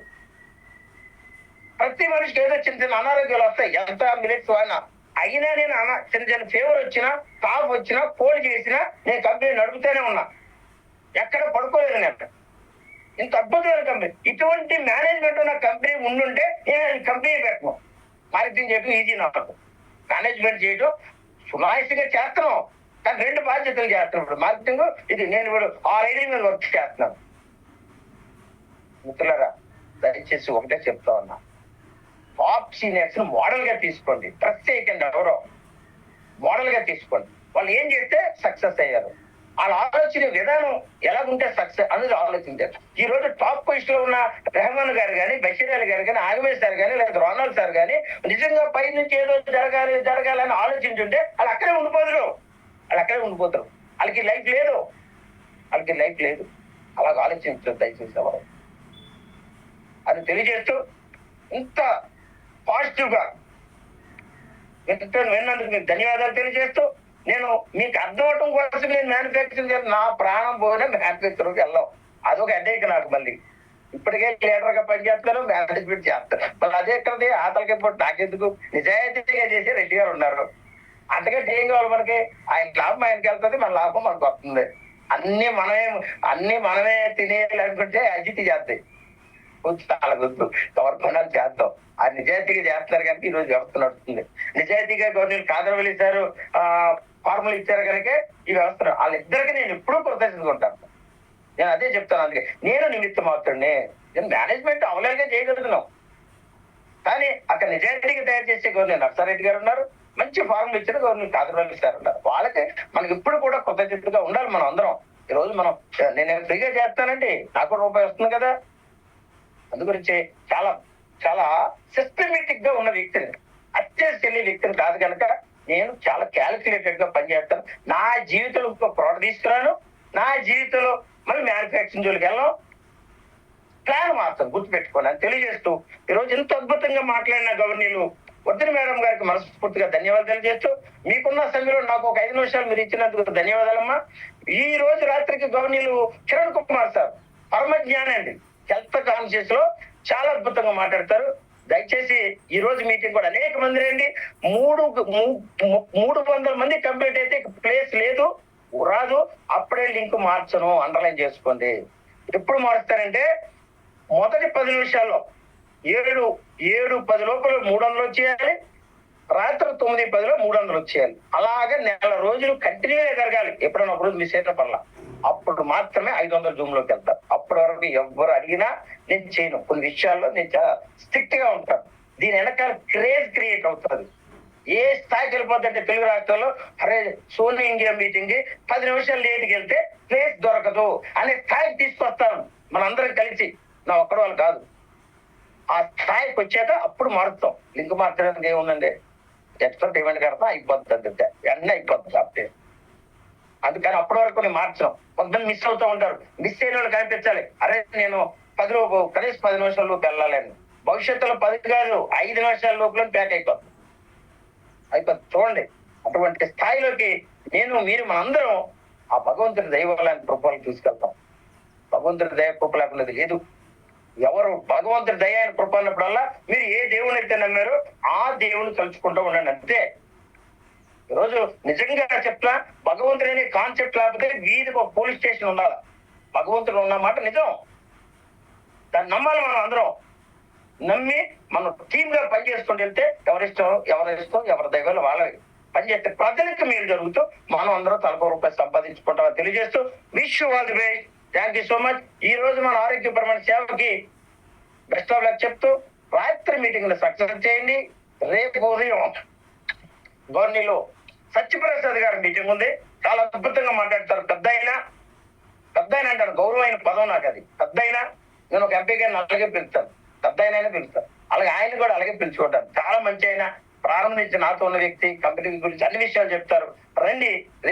ప్రతి మనిషికి ఏదో చిన్న చిన్న అనారోగ్యాలు వస్తాయి, ఎంత మినిట్స్ అయినా నేను చిన్న చిన్న ఫీవర్ వచ్చినా, కాఫ్ వచ్చినా, కోల్డ్ చేసినా నేను కంపెనీ నడుపుతూనే ఉన్నా. ఎక్కడ పడుకోలేదు నేను. ఇంత అద్భుతమైన కంపెనీ, ఇటువంటి మేనేజ్మెంట్ ఉన్న కంపెనీ ఉండుంటే నేను కంపెనీ పెట్టను. మార్కెటింగ్ చేయడం ఈజీ నాకు. మేనేజ్మెంట్ చేయడం సునాయసంగా చేస్తున్నాం, కానీ 2 బాధ్యతలు చేస్తున్నాం. ఇప్పుడు మార్కెటింగ్ ఇది నేను ఇప్పుడు 6 ఐడియా మీద వర్క్ చేస్తున్నాను. మిత్రులారా, దయచేసి ఒకటే చెప్తా ఉన్నా, టాప్ సీనియర్స్ మోడల్ గా తీసుకోండి. ట్రస్ట్ చేయకండి, ఎవరో మోడల్ గా తీసుకోండి. వాళ్ళు ఏం చేస్తే సక్సెస్ అయ్యారు, వాళ్ళ ఆలోచన విధానం ఎలాగుంటే సక్సెస్ అనేది ఆలోచించారు. ఈ రోజు టాప్ పొజిషన్ లో ఉన్న రెహమాన్ గారు కానీ, బషీర్ అలీ గారు కానీ, ఆగమే సార్ కానీ, లేదా రోనాల్డ్ సార్ కానీ నిజంగా పై నుంచి ఏదో జరగాలని ఆలోచించుంటే వాళ్ళు అక్కడే ఉండిపోతారు. వాళ్ళకి లైఫ్ లేదు. అలాగ ఆలోచించు దయచేసి ఎవరు. అది తెలియజేస్తూ ఇంత పాజిటివ్ గా విన్నందుకు మీకు ధన్యవాదాలు తెలియజేస్తూ, నేను మీకు అర్థం అవటం కోసం నేను మ్యానుఫ్యాక్చరింగ్ చేస్తాను. నా ప్రాణం పోయినా మ్యానుఫ్యాక్చరింగ్కి వెళ్ళాం. అదొక అడ్డేక నాకు. మళ్ళీ ఇప్పటికే లీడర్ గా పనిచేస్తాను, మేనేజ్మెంట్ చేస్తాను. మళ్ళీ అదే ఎక్కడది ఆతలకి నాకెందుకు? నిజాయితీగా చేసి రెడ్డి గారు ఉన్నారు. అంతకంటే ఏం కావాలి మనకి? ఆయన లాభం ఆయనకి వెళ్తుంది, మన లాభం మనకు వస్తుంది. అన్ని మనమే తినేయాలనుకుంటే అజితి చేస్తాయి. చాలా గుర్తు గవర్నమెంట్ చేద్దాం. ఆ నిజాయితీగా చేస్తున్నారు కనుక ఈ రోజు వ్యవస్థ నడుస్తుంది. నిజాయితీగా గవర్నమెంట్ కాదరవల్లి సారు ఫార్ములా ఇచ్చారు కనుక ఈ వ్యవస్థ. వాళ్ళిద్దరికి నేను ఎప్పుడూ కృతజ్ఞతగా ఉంటాను. నేను అదే చెప్తాను. అందుకే నేను నిమిత్తం అవుతుండే. నేను మేనేజ్మెంట్ అవలేగా చేయగలుగుతున్నాం, కానీ అక్కడ నిజాయితీగా తయారు చేసే గవర్నర్ నర్సారెడ్డి గారు ఉన్నారు. మంచి ఫార్ములా ఇచ్చిన గవర్నర్ కాదరవల్లి సార్ ఉన్నారు. వాళ్ళకి మనకి ఇప్పుడు కూడా కృతజ్ఞతగా ఉండాలి. మనం అందరం ఈ రోజు నేను ఫ్రీగా చేస్తానండి, నాకు రూపాయి వస్తుంది కదా. అందుగురించి చాలా చాలా సిస్టమేటిక్ గా ఉన్న వ్యక్తిని, అత్యాశ వ్యక్తిని కాదు కనుక నేను చాలా క్యాలిక్యులేటెడ్ గా పనిచేస్తాను. నా జీవితంలో ఒక ప్రోడక్ట్ తీసుకున్నాను, నా జీవితంలో మళ్ళీ మ్యానుఫ్యాక్చరింగ్ జోలికి వెళ్ళాం, ప్లాన్ మాత్రం గుర్తుపెట్టుకోండి అని తెలియజేస్తూ, ఈ రోజు ఇంత అద్భుతంగా మాట్లాడిన గవర్నీలు వద్దని మేడం గారికి మనస్ఫూర్తిగా ధన్యవాదాలు తెలియజేస్తూ, మీకున్న సమయంలో నాకు ఒక 5 నిమిషాలు మీరు ఇచ్చినందుకు ధన్యవాదాలమ్మా. ఈ రోజు రాత్రికి గవర్నీలు కిరణ్ కుమార్ సార్ పరమ జ్ఞాని అండి, హెల్త్ కాన్షియస్ లో చాలా అద్భుతంగా మాట్లాడతారు. దయచేసి ఈ రోజు మీటింగ్ కూడా అనేక మంది రండి. 300 మంది కంప్లీట్ అయితే ప్లేస్ లేదు, రాదు. అప్పుడే లింక్ మార్చను, అండర్లైన్ చేసుకోండి. ఎప్పుడు మారుస్తారంటే మొదటి 10 నిమిషాల్లో 7:10 లోపల 300 వచ్చేయాలి. రాత్రి 9:10లో 300 వచ్చేయాలి. అలాగే నెల రోజులు కంటిన్యూగా జరగాలి. ఎప్పుడైనా ఒక రోజు మిస్ అయితే పర్లా. అప్పుడు మాత్రమే 500 జూమ్ లోకి వెళ్తారు. అప్పటి వరకు ఎవరు అడిగినా నేను చేయను. కొన్ని విషయాల్లో నేను చాలా స్ట్రిక్ట్ గా ఉంటాను. దీని వెనకాల క్రేజ్ క్రియేట్ అవుతుంది. ఏ స్థాయికి వెళ్ళిపోతుంటే తెలుగు రాష్ట్రాల్లో అరే సోనీ ఇండియా మీటింగ్ 10 నిమిషాలు లేట్కి వెళ్తే ప్లేస్ దొరకదు అనే స్థాయికి తీసుకొస్తాను. మనందరం కలిసి, నా ఒక్కడి వాళ్ళు కాదు. ఆ స్థాయికి వచ్చాక అప్పుడు మారుస్తాం. లింక్ మార్చడానికి ఏముందండి, ఎక్స్ట్రా పేమెంట్ కడతా అయిపోతుంది, అన్నీ అయిపోతుంది అప్డేట్. అందుకని అప్పటి వరకు నేను మార్చడం. కొంతమంది మిస్ అవుతూ ఉంటారు. మిస్ అయిన వాళ్ళు కనిపించాలి. అరే నేను కనీసం 10 నిమిషాల లోపు వెళ్ళాలని. భవిష్యత్తులో 10 కాదు 5 నిమిషాల లోపల ప్యాక్ అయిపోతుంది. చూడండి, అటువంటి స్థాయిలోకి మీరు మనందరం ఆ భగవంతుడి దయ వల్ల కృపలు తీసుకెళ్తాం. భగవంతుడి దయ కృప లేకుండా లేదు. ఎవరు భగవంతుడి దయ ఆయన కృప అన్నప్పుడల్లా మీరు ఏ దేవుని అయితే నమ్మారో ఆ దేవుని తలుచుకుంటూ ఉండండి అంతే. ఈరోజు నిజంగా చెప్తా, భగవంతుడు అనే కాన్సెప్ట్ లేకపోతే వీధికి ఒక పోలీస్ స్టేషన్ ఉండాలి. భగవంతుడు ఉన్న మాట నిజం. దాన్ని నమ్మాలి. మనం అందరం నమ్మి మనం టీమ్ గా పనిచేసుకుంటూ వెళ్తే ఎవరి దైవాలు వాళ్ళ పనిచేస్తే ప్రజలకు మేలు జరుగుతూ మనం అందరం తలకు రూపాయలు సంపాదించుకుంటామని తెలియజేస్తూ wish you all the best. Thank you so much. ఈ రోజు మన ఆరోగ్యపరమైన సేవకి బెస్ట్ ఆఫ్ లక్ చెప్తూ రాత్రి మీటింగ్ సక్సెస్ చేయండి. రేపు ఉదయం గవర్నీలో సత్యప్రసాద్ గారి మీటింగ్ ఉంది. చాలా అద్భుతంగా మాట్లాడతారు. పెద్ద ఆయన అంటారు, గౌరవమైన పదం నాకు అది. పెద్ద అయినా నేను ఒక ఎంపీ గారిని అలాగే పిలుస్తాను, పెద్ద అయినా పిలుస్తాను. అలాగే ఆయన కూడా అలాగే పిలుచుకుంటాను. చాలా మంచి ఆయన, ప్రారంభించి నాతో ఉన్న వ్యక్తి, కంపెనీ గురించి అన్ని విషయాలు చెప్తారు.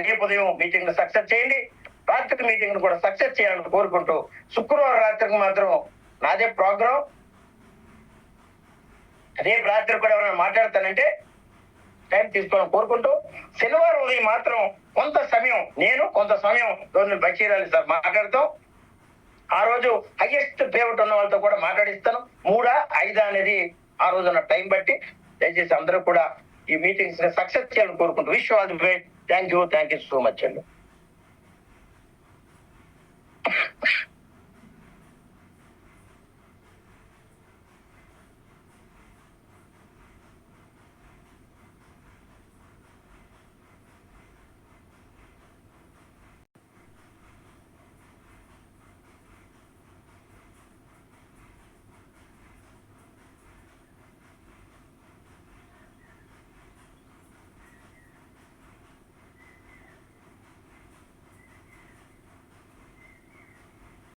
రేపు ఉదయం మీటింగ్ సక్సెస్ చేయండి. రాత్రి మీటింగ్ కూడా సక్సెస్ చేయాలని కోరుకుంటూ శుక్రవారం రాత్రికి మాత్రం నాదే ప్రోగ్రాం. రేపు రాత్రి కూడా ఎవరైనా మాట్లాడతానంటే టైం తీసుకోవాలని కోరుకుంటూ శనివారం ఉదయం మాత్రం కొంత సమయం గవర్నర్ బషీర్ అలీ సార్ మాట్లాడతాం. ఆ రోజు హైయెస్ట్ ఫేవరెట్ ఉన్న వాళ్ళతో కూడా మాట్లాడిస్తాను. 3, 5 అనేది ఆ రోజు ఉన్న టైం బట్టి. దయచేసి అందరూ కూడా ఈ మీటింగ్స్ సక్సెస్ చేయాలని కోరుకుంటూ wish all the best. Thank you so much అండి.